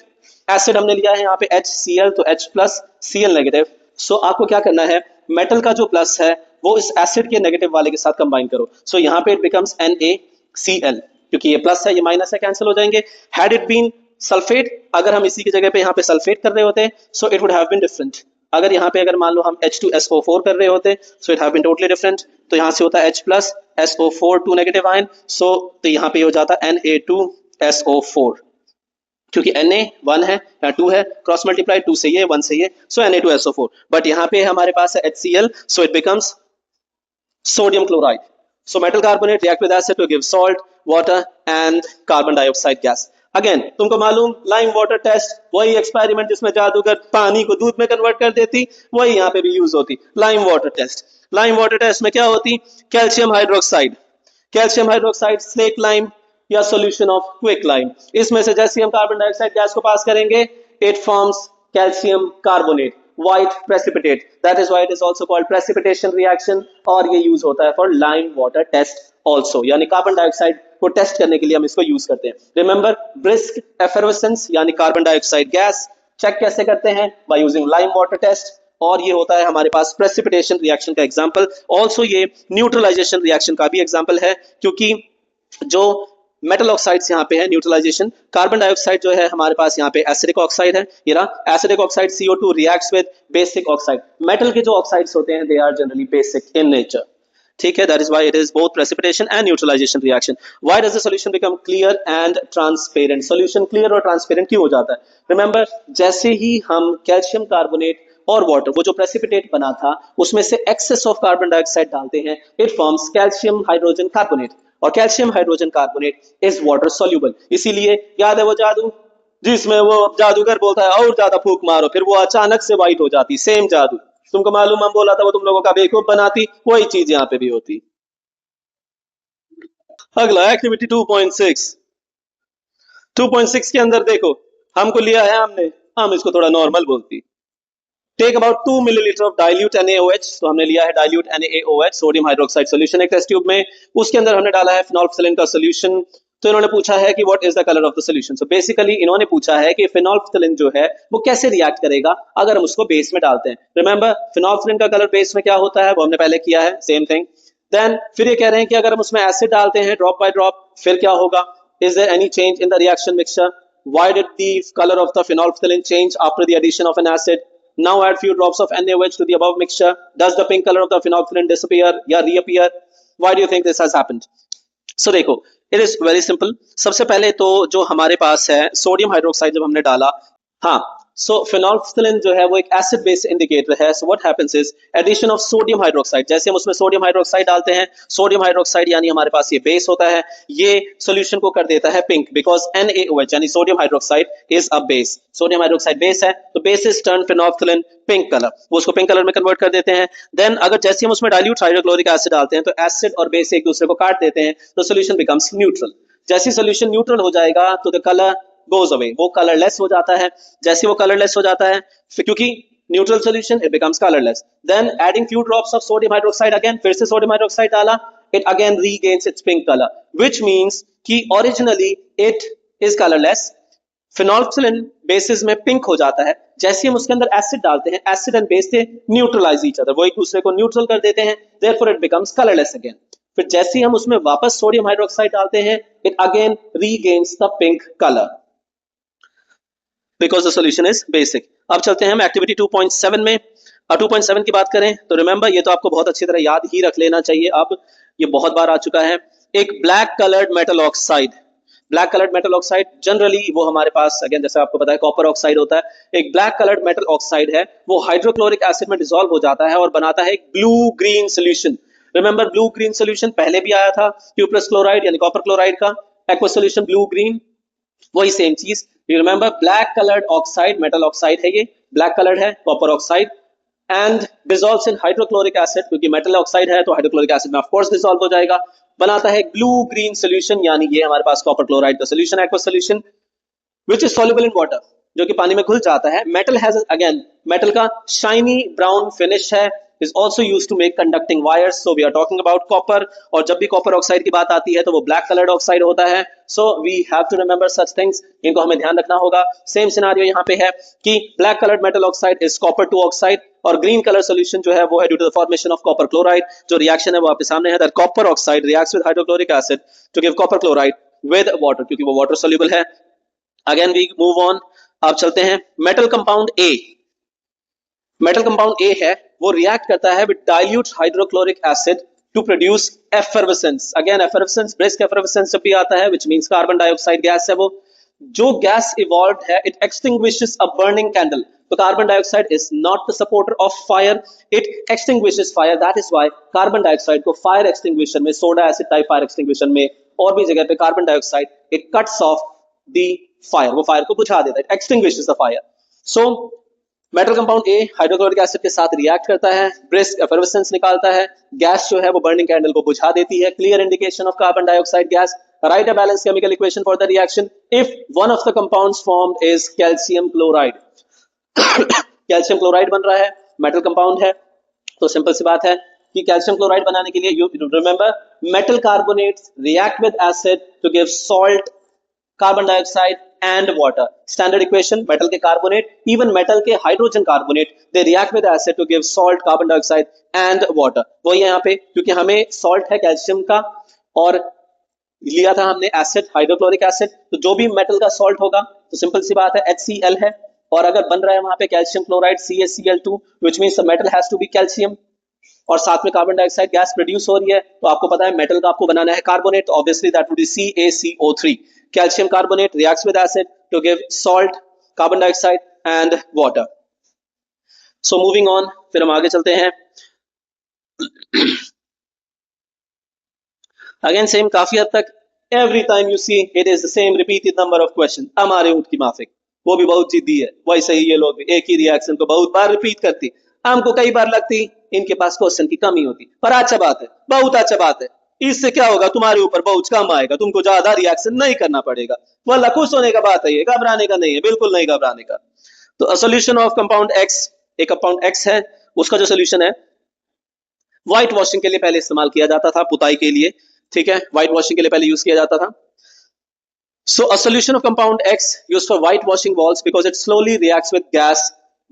एसिड हमने लिया है यहाँ पे HCl, तो H+Cl नेगेटिव। सो आपको क्या करना है, मेटल का जो प्लस है वो इस एसिड के नेगेटिव वाले के साथ कंबाइन करो। सो यहाँ पे इट बिकम्स NaCl, क्योंकि ये प्लस है ये माइनस है, कैंसिल हो जाएंगे। हैड इट बीन सल्फेट, अगर हम इसी की जगह पे यहाँ पे सल्फेट कर रहे होते, so it would have been different. अगर यहाँ पे अगर मान लो हम H2SO4 कर रहे होते, so it have been totally different. तो यहाँ से होता है H+SO4 2 नेगेटिव आयन, सो तो यहाँ पे हो जाता Na2SO4, क्योंकि Na 1 है या 2 है, क्रॉस मल्टीप्लाई 2 से ये 1 से ये, सो Na2SO4। बट यहाँ पे हमारे पास है HCl, so it becomes sodium chloride. So metal carbonate react with acid to give salt, water and carbon dioxide gas. Again, तुमको मालूम लाइम वाटर टेस्ट, वही एक्सपेरिमेंट जिसमें जादूगर पानी को दूध में कन्वर्ट कर देती, वही यहाँ पे भी यूज होती। Lime water test, lime water test में क्या होती? Calcium hydroxide, calcium hydroxide, slaked lime या सॉल्यूशन ऑफ क्विक लाइम। इसमें से जैसे हम कार्बन डाइऑक्साइड गैस को पास करेंगे, it forms calcium carbonate, white precipitate, that is why it is also called precipitation reaction, और ये यूज होता है for lime water test also, यानी कार्बन डाइऑक्साइड को टेस्ट करने के लिए हम इसको यूज करते हैं। रिमेंबर, ब्रिस्क एफरवेसेंस यानी कार्बन डाइऑक्साइड गैस चेक कैसे करते हैं? By using lime water test, और ये होता है हमारे पास प्रेसिपिटेशन रिएक्शन का एग्जांपल। ऑल्सो ये न्यूट्रलाइजेशन रिएक्शन का भी एग्जांपल है, क्योंकि जो मेटल ऑक्साइड्स यहाँ पे है न्यूट्रलाइजेशन, कार्बन डाइऑक्साइड जो है हमारे पास यहाँ पे एसिडिक ऑक्साइड है, ये रहा acidic oxide CO2 reacts with basic oxide. Metal के जो ऑक्साइड्स होते हैं they are generally basic in nature. ठीक है, that is why it is both precipitation and neutralisation reaction. Why does the solution become clear and transparent? Solution clear और transparent क्यों हो जाता है? रिमेंबर, जैसे ही हम कैल्शियम कार्बोनेट और वाटर, वो जो प्रेसिपिटेट बना था उसमें से एक्सेस ऑफ कार्बन डाइऑक्साइड डालते हैं, it forms calcium hydrogen carbonate, और calcium hydrogen carbonate is water soluble. इसीलिए याद है वो जादू जिसमें वो जादूगर बोलता है और ज्यादा फूंक मारो, फिर वो अचानक से वाइट हो जाती, सेम जादू। तुमको मालूम, हम बोला था वो तुम लोगों का बेवकूफ बनाती, वही चीज यहाँ पे भी होती। अगला एक्टिविटी 2.6। 2.6 के अंदर देखो, हमको लिया है हमने, हम इसको थोड़ा नॉर्मल बोलती। Take about 2 millilitre of dilute NaOH, तो हमने लिया है dilute NaOH sodium hydroxide solution एक टेस्ट ट्यूब में, उसके अंदर हमने डाला है फिनोल्फ्थलीन का सॉल्यूशन। तो इन्होंने पूछा है कि what is the colour of the solution. So basically इन्होंने पूछा है कि फिनोल्फ्थलीन जो है वो कैसे रिएक्ट करेगा अगर हम उसको बेस में डालते हैं। रिमेंबर, फिनोल्फ्थलीन का कलर बेस में क्या होता है वो हमने पहले किया है, सेम थिंग। देन फिर ये कह रहे हैं कि अगर हम उसमें एसिड डालते हैं ड्रॉप बाय ड्रॉप, फिर क्या होगा? Is there any change in the reaction mixture? Why did the colour of the phenolphthalein change after the addition of an acid? Now add few drops of NaOH to the above mixture. Does the pink color of the phenolphthalein disappear या reappear? Why do you think this has happened? So देखो, it is very simple. सबसे पहले तो जो हमारे पास है sodium hydroxide जब हमने डाला, हाँ, सो फिनोल्फ्थलीन जो है वो एक एसिड बेस इंडिकेटर है। So what happens is addition of sodium hydroxide, जैसे हम उसमें सोडियम हाइड्रोक्साइड डालते हैं, सोडियम हाइड्रोक्साइड यानी हमारे पास ये बेस होता है, ये सॉल्यूशन को कर देता है पिंक, बिकॉज NaOH यानी sodium hydroxide is a base. Sodium hydroxide base है, तो base is turn phenolphthalein pink colour, वो उसको पिंक कलर में कन्वर्ट कर देते हैं। देन अगर जैसे हम उसमें डाइल्यूट हाइड्रोक्लोरिक एसिड डालते हैं, तो एसिड और बेस एक दूसरे को काट देते हैं, तो सॉल्यूशन बिकम्स न्यूट्रल। जैसे सॉल्यूशन न्यूट्रल हो जाएगा तो द कलर goes away, वो कलरलेस हो जाता है। जैसे वो कलरलेस हो जाता है, क्योंकि neutral solution, it becomes colourless. Then adding few drops of sodium hydroxide, again फिर से सोडियम हाइड्रोक्साइड डाला, it again regains its pink colour, which means कि originally it is colourless, phenolphthalein bases में पिंक हो जाता है, जैसे हम उसके अंदर एसिड डालते हैं, एसिड एंड बेस से न्यूट्रलाइज ईच अदर, वो एक दूसरे को न्यूट्रल कर देते हैं, therefore it becomes colourless again. फिर जैसे ही हम उसमें वापस सोडियम हाइड्रोक्साइड डालते हैं, it again regains the pink colour because the solution is basic. अब चलते हैं हम एक्टिविटी 2.7 में। 2.7 की बात करें तो रिमेंबर, ये तो आपको बहुत अच्छी तरह याद ही रख लेना चाहिए, अब ये बहुत बार आ चुका है। एक black coloured metal oxide, black coloured metal oxide generally वो हमारे पास अगेन जैसे आपको पता है कॉपर ऑक्साइड होता है। एक ब्लैक कलर्ड मेटल ऑक्साइड है, वो हाइड्रोक्लोरिक एसिड में डिसॉल्व हो जाता है और बनाता है एक blue green solution. Remember blue green solution पहले भी आया था, क्यूप्रस क्लोराइड यानी कॉपर क्लोराइड का एक्वा सोल्यूशन ब्लू ग्रीन, वही सेम चीज। You remember black coloured oxide, metal oxide है ये, ब्लैक कलर्ड है, copper oxide, and dissolves in hydrochloric acid, क्योंकि मेटल ऑक्साइड है तो हाइड्रोक्लोरिक एसिड में ऑफ कोर्स डिसॉल्व हो जाएगा, बनाता है ब्लू ग्रीन सोल्यूशन, यानी ये हमारे पास कॉपर क्लोराइड का solution, aqua solution, which is soluble in water, जो कि पानी में घुल जाता है। मेटल हैज अगेन, मेटल का शाइनी ब्राउन फिनिश है, is also used to make conducting wires, so we are talking about copper। और जब भी कॉपर ऑक्साइड की बात आती है तो वो ब्लैक कलर्ड ऑक्साइड होता है, so we have to remember such things, इनको हमें ध्यान रखना होगा। सेम सिनारियो यहाँ पे है कि black coloured metal oxide is copper 2 oxide, और ग्रीन कलर सोल्यूशन जो है वो है due to the formation of copper chloride. जो रिएक्शन है वो आपके सामने है, that copper oxide reacts with hydrochloric acid to give copper chloride with water, क्योंकि वो वाटर सोल्यूबल है। अगेन वी मूव ऑन, आप चलते हैं metal compound A. Metal compound A है, वो रिएक्ट करता है with dilute hydrochloric acid to produce effervescence. Again effervescence, brisk effervescence जब भी आता है, which means carbon dioxide gas है वो। जो गैस इवॉल्व्ड है, it extinguishes a burning candle. तो carbon dioxide is not the supporter of fire, it extinguishes fire, that is why carbon dioxide को फायर एक्सटिंग्विशन में, soda acid type fire extinguisher में और भी जगह पे carbon dioxide it cuts off the fire, वो fire को बुझा देता है, it extinguishes the fire. So metal compound A hydrochloric acid के साथ रिएक्ट करता है, ब्रिस्क एफर्वेसेंस निकालता है, गैस जो है वो बर्निंग कैंडल को बुझा देती है, clear indication of carbon dioxide gas. Right a balance chemical equation for the reaction if one of the compounds formed is calcium chloride. Calcium chloride बन रहा है, मेटल कंपाउंड है, तो सिंपल सी बात है कि कैल्शियम क्लोराइड बनाने के लिए you remember metal carbonates react with acid to give salt, carbon dioxide and water. Standard equation, metal के कार्बोनेट, इवन मेटल के hydrogen carbonate, they react with acid to give salt, carbon dioxide and water. वही है यहाँ पे, क्योंकि हमें salt है calcium का और लिया था हमने एसिड हाइड्रोक्लोरिक एसिड, तो जो भी मेटल का सॉल्ट होगा तो सिंपल सी बात है HCl है, और अगर बन रहा है वहां पे calcium chloride CaCl2, which means the metal has to be calcium, और साथ में कार्बन डाइऑक्साइड गैस प्रोड्यूस हो रही है, तो आपको पता है मेटल का आपको बनाना है carbonate, obviously that would be CaCO3। Calcium carbonate reacts with acid to give salt, carbon dioxide and water. So moving on, फिर हम आगे चलते हैं। अगेन सेम, काफी हद तक every time you see it is the same repeated number of question. हमारे ऊंट की माफिक, वो भी बहुत जिद्दी है, वैसे ही ये लोग भी एक ही रिएक्शन को बहुत बार रिपीट करती, हमको कई बार लगती इनके पास क्वेश्चन की कमी होती, पर अच्छा बात है, बहुत अच्छा बात है। इससे क्या होगा, तुम्हारे ऊपर बहुत कम आएगा, तुमको ज्यादा रिएक्शन नहीं करना पड़ेगा, वल्ला खुश होने का बात है, ये घबराने का नहीं है, बिल्कुल नहीं घबराने का। तो सोल्यूशन ऑफ कंपाउंड एक्स, एक कंपाउंड एक्स है, उसका जो सोल्यूशन है व्हाइट वॉशिंग के लिए पहले इस्तेमाल किया जाता था, पुताई के लिए, ठीक है, व्हाइट वॉशिंग के लिए पहले यूज किया जाता था। So a solution of compound X used for whitewashing walls because it slowly reacts with gas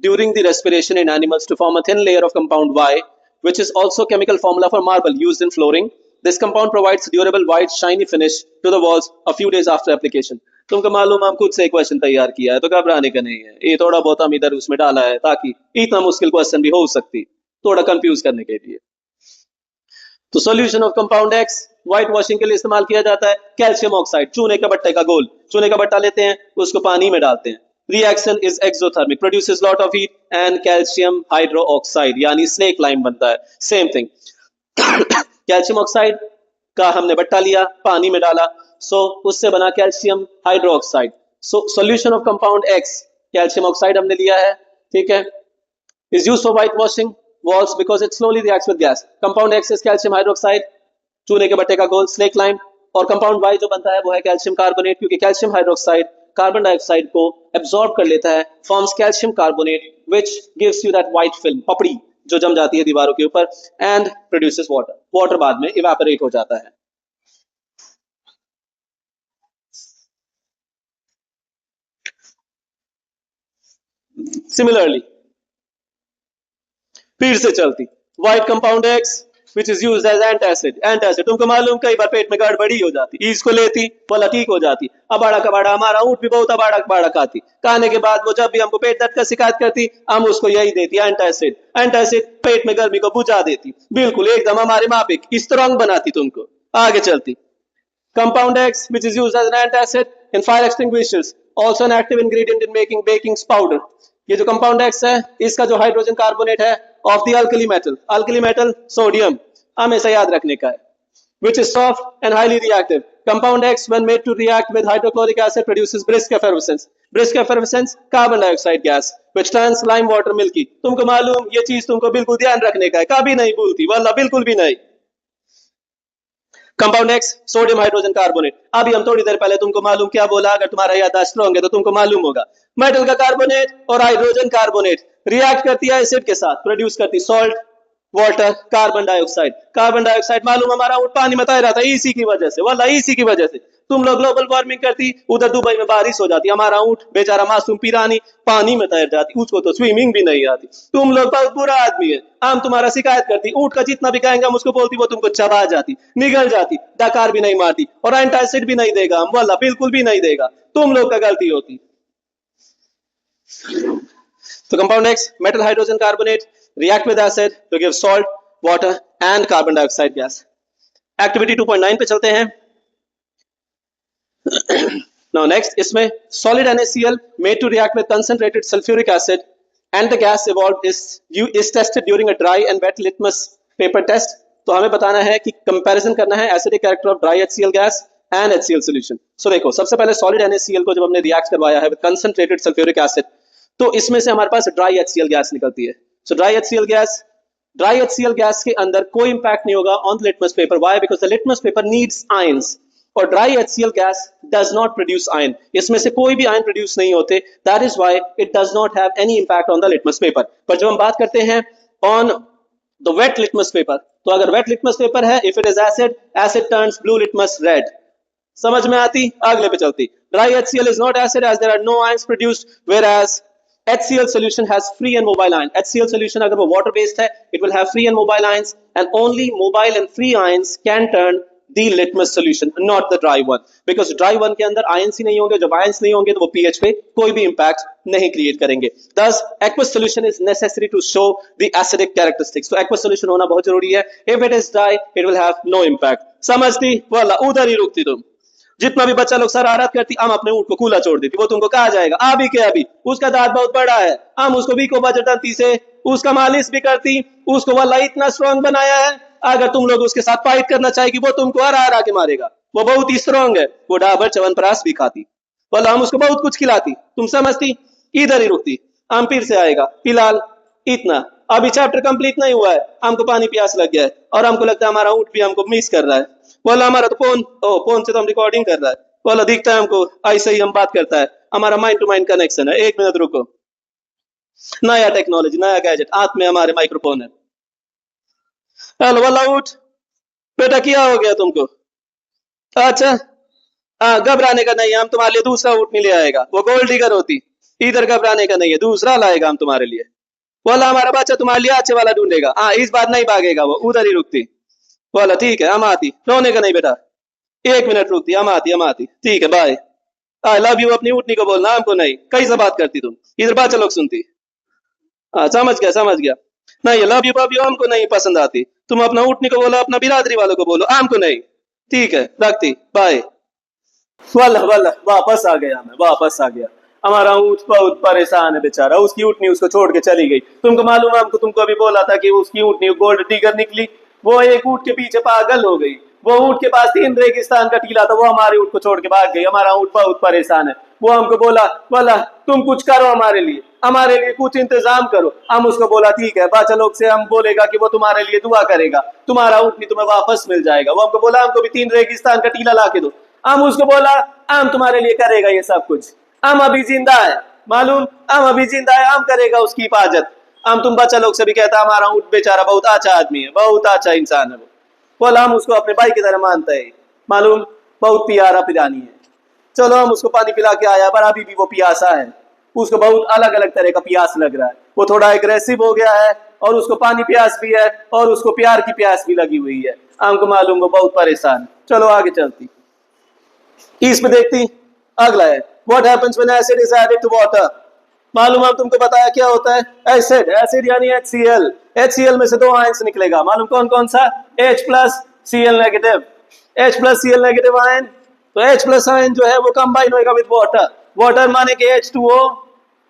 during the respiration in animals to form a thin layer of compound Y, which is also chemical formula for marble used in flooring. This compound provides durable white shiny finish to the walls a few days after application. तुमको मालूम, हम खुद से एक question तैयार किया है, तो घबराने का नहीं है, ये थोड़ा बहुत हम इधर उसमें डाला है ताकि इतना मुश्किल क्वेश्चन भी हो सकती, थोड़ा कंफ्यूज करने के लिए। तो solution of compound x white washing के लिए इस्तेमाल किया जाता है, कैल्शियम ऑक्साइड, चूने का बट्टे का गोल, चूने का बट्टा लेते हैं, उसको पानी में डालते हैं, reaction is exothermic, produces lot of heat and calcium hydroxide यानी स्नेक लाइम बनता है। सेम थिंग, कैल्शियम ऑक्साइड का हमने बट्टा लिया, पानी में डाला, सो उससे बना calcium hydroxide. So solution of compound x, calcium oxide हमने लिया है, ठीक है, is used for whitewashing walls because it slowly reacts with gas. Compound X is calcium hydroxide, चूने के बट्टे का गोल, स्नेक लाइम, और कंपाउंड Y जो बनता है वो है कैल्शियम कार्बोनेट, क्योंकि कैल्शियम हाइड्रोक्साइड कार्बन डाइऑक्साइड को एब्सॉर्ब कर लेता है, forms calcium carbonate which gives you that white film, पपड़ी जो जम जाती है दीवारों के ऊपर, एंड प्रोड्यूसेस वाटर, वाटर बाद में इवेपोरेट हो जाता है। सिमिलरली फिर से चलती white compound X which is used as antacid. Antacid तुमको मालूम कई बार पेट में गड़बड़ी हो जाती, इसको लेती बोला ठीक हो जाती। अबाड़ा कबाड़ा हमारा ऊँट भी बहुत अबाड़ा कबाड़ा खाती, खाने के बाद वो जब भी हमको पेट दर्द का शिकायत करती हम उसको यही देती एंटासिड। एंटासिड पेट में गर्मी को बुझा देती, बिल्कुल एकदम हमारे मापिक स्ट्रांग बनाती तुमको। आगे चलती compound X which is used as an antacid in fire extinguishers, also an active ingredient in making baking powder। ये जो compound X है इसका जो हाइड्रोजन कार्बोनेट है of the alkali metal sodium हमेशा याद रखने का है, which is soft and highly reactive। compound X when made to react with hydrochloric acid produces brisk effervescence। brisk effervescence carbon dioxide gas which turns lime water milky। तुमको मालूम ये चीज तुमको बिल्कुल ध्यान रखने का है, कभी नहीं भूलती वल्ला बिल्कुल भी नहीं। Compound x sodium hydrogen carbonate. अभी हम थोड़ी देर पहले तुमको मालूम क्या बोला, अगर तुम्हारा याददाश्त स्ट्रांग है तो तुमको मालूम होगा मेटल का कार्बोनेट और हाइड्रोजन कार्बोनेट रिएक्ट करती है एसिड के साथ, प्रोड्यूस करती salt water carbon dioxide. Carbon dioxide मालूम हमारा ऊँट पानी में तैर रहा था इसी की वजह से, वल्ला इसी की वजह से। तुम लोग ग्लोबल वार्मिंग करती, उधर दुबई में बारिश हो जाती, हमारा ऊँट बेचारा मासूम पिरानी पानी में तैर जाती, उसको तो स्विमिंग भी नहीं आती। तुम लोग बहुत बुरा आदमी है, हम तुम्हारा शिकायत करती, ऊँट का जितना भी कहेंगे हम उसको बोलती, वो तुमको चबा जाती, निगल जाती, डकार भी नहीं मारती और एंटासिड भी नहीं देगा हम, वल्ला बिल्कुल भी नहीं देगा, तुम लोग का गलती होती। तो compound x metal hydrogen carbonate react with acid to give salt, water and carbon dioxide gas। Activity 2.9 पे चलते हैं। Now next इसमें solid NaCl made to react with concentrated sulfuric acid and the gas evolved is tested during a dry and wet litmus paper test। तो हमें बताना है कि comparison करना है acidic character of dry HCl gas and HCl solution. So देखो सबसे पहले solid NaCl को जब हमने रिएक्ट करवाया है with concentrated sulfuric acid तो इसमें से हमारे पास ड्राई HCl गैस निकलती है। सो ड्राई HCl गैस के अंदर कोई इंपैक्ट नहीं होगा on the litmus paper. Why? Because the litmus paper needs ions और dry HCl gas does not produce ion, इसमें से कोई भी आयन प्रोड्यूस नहीं होते, that is why it does not have any impact on the litmus paper. पर जब हम बात करते हैं on the wet litmus paper, तो अगर वेट लिटमस पेपर है if it is acid turns blue litmus red. समझ में आती? अगले पे चलती। Dry HCl is not acid as there are no ions produced, whereas HCl solution has free and mobile ion। HCl solution अगर वो water based है it will have free and mobile ions and only mobile and free ions can turn the litmus solution, not the dry one, because dry one के अंदर ions ही नहीं होंगे, जब ions नहीं होंगे तो वो pH पे कोई भी impact नहीं create करेंगे। Thus aqueous solution is necessary to show the acidic characteristics। तो aqueous solution होना बहुत जरूरी है। If it is dry it will have no impact। समझती? वाला उधर ही रुकती तुम। जितना भी बच्चा लोग शरारत करती हम अपने ऊँट को खुला छोड़ देती, वो तुमको कहा जाएगा अभी के अभी उसका दांत बहुत बड़ा है, हम उसको बीको बजटंती से उसका मालिश भी करती, उसको वाला इतना स्ट्रांग बनाया है, अगर तुम लोग उसके साथ फाइट करना चाहेगी वो तुमको हरा हरा के मारेगा, वो बहुत ही स्ट्रांग है, वो डाबर च्यवनप्राश भी खाती, वाला हम उसको बहुत कुछ खिलाती। तुम समझती? इधर ही रुकती। हम फिर से आएगा, फिलहाल इतना, अभी चैप्टर कंप्लीट नहीं हुआ है, हमको पानी प्यास लग गया है और हमको लगता है हमारा ऊँट भी हमको मिस कर रहा है। बोला हमारा तो फोन से तो हम रिकॉर्डिंग कर रहा है, बोला दिखता है हमको ऐसे ही हम बात करता है, हमारा माइंड टू माइंड कनेक्शन है। एक मिनट रुको, नया टेक्नोलॉजी नया गैजेट हाथ में हमारे माइक्रोफोन है। हेलो वाला उठ बेटा, क्या हो गया तुमको? अच्छा हाँ, घबराने का नहीं है, हम तुम्हारे लिए दूसरा ऊँट नहीं ले आएगा, वो गोल्ड डिगर होती, इधर घबराने का नहीं है, दूसरा लाएगा हम तुम्हारे लिए। बोला हमारा बच्चा तुम्हारे लिए अच्छे वाला ढूंढेगा, हाँ इस बार नहीं भागेगा, वो उधर ही रुकती। बोला ठीक है हम आती, रोने का नहीं बेटा, एक मिनट रुकती, हम आती, ठीक है बाय, आई लव यू अपनी उठनी को बोलना, हमको नहीं। कैसे बात करती तुम? इधर बात लोग सुनती। हाँ समझ गया। नहीं लव यू हमको नहीं पसंद आती, तुम अपना उठनी को बोलो, अपना बिरादरी वालों को बोलो, हमको नहीं। ठीक है रखती, बाय। वाला वापस आ गया। हमारा ऊँट बहुत परेशान है बेचारा, उसकी ऊँटनी उसको छोड़ के चली गई। तुमको मालूम है, हमको तुमको अभी बोला था कि उसकी ऊँटनी गोल्ड डिगर निकली, वो एक ऊँट के पीछे पागल हो गई, वो ऊँट के पास 3 रेगिस्तान का टीला था, वो हमारे ऊँट को छोड़ के भाग गई। हमारा ऊँट बहुत परेशान है, वो हमको बोला तुम कुछ करो हमारे लिए कुछ इंतजाम करो। हम उसको बोला ठीक है, बाचा लोग से हम बोलेगा कि वो तुम्हारे लिए दुआ करेगा, तुम्हारा ऊँट तुम्हें वापस मिल जाएगा। वो हमको बोला हमको भी 3 रेगिस्तान का टीला ला के दो। हम उसको बोला हम तुम्हारे लिए करेगा ये सब कुछ, हम अभी जिंदा है, मालूम हम अभी जिंदा है, हम करेगा उसकी हिफाजत। हम तुम बच्चा लोग से भी कहता हमारा ऊँट बेचारा बहुत अच्छा आदमी है, बहुत अच्छा इंसान है, वो बोला हम उसको अपने भाई की तरह मानते हैं, मालूम बहुत प्यारा पिरानी है। चलो हम उसको पानी पिला के आया, पर अभी भी वो प्यासा है। उसको बहुत अलग अलग तरह का प्यास लग रहा है, वो थोड़ा एग्रेसिव हो गया है और उसको पानी प्यास भी है और उसको प्यार की प्यास भी लगी हुई है। हमको मालूम वो बहुत परेशान। चलो आगे चलती, इसमें देखती अगला है what happens when acid is added to water. मालूम हम तुमको बताया क्या होता है एसिड, एसिड यानी HCl, HCl में से दो आयंस निकलेगा, मालूम कौन कौन सा, H plus Cl negative, H plus Cl negative ion. तो H प्लस आयन जो है वो कंबाइन होगा विद वाटर, वाटर माने कि H2O,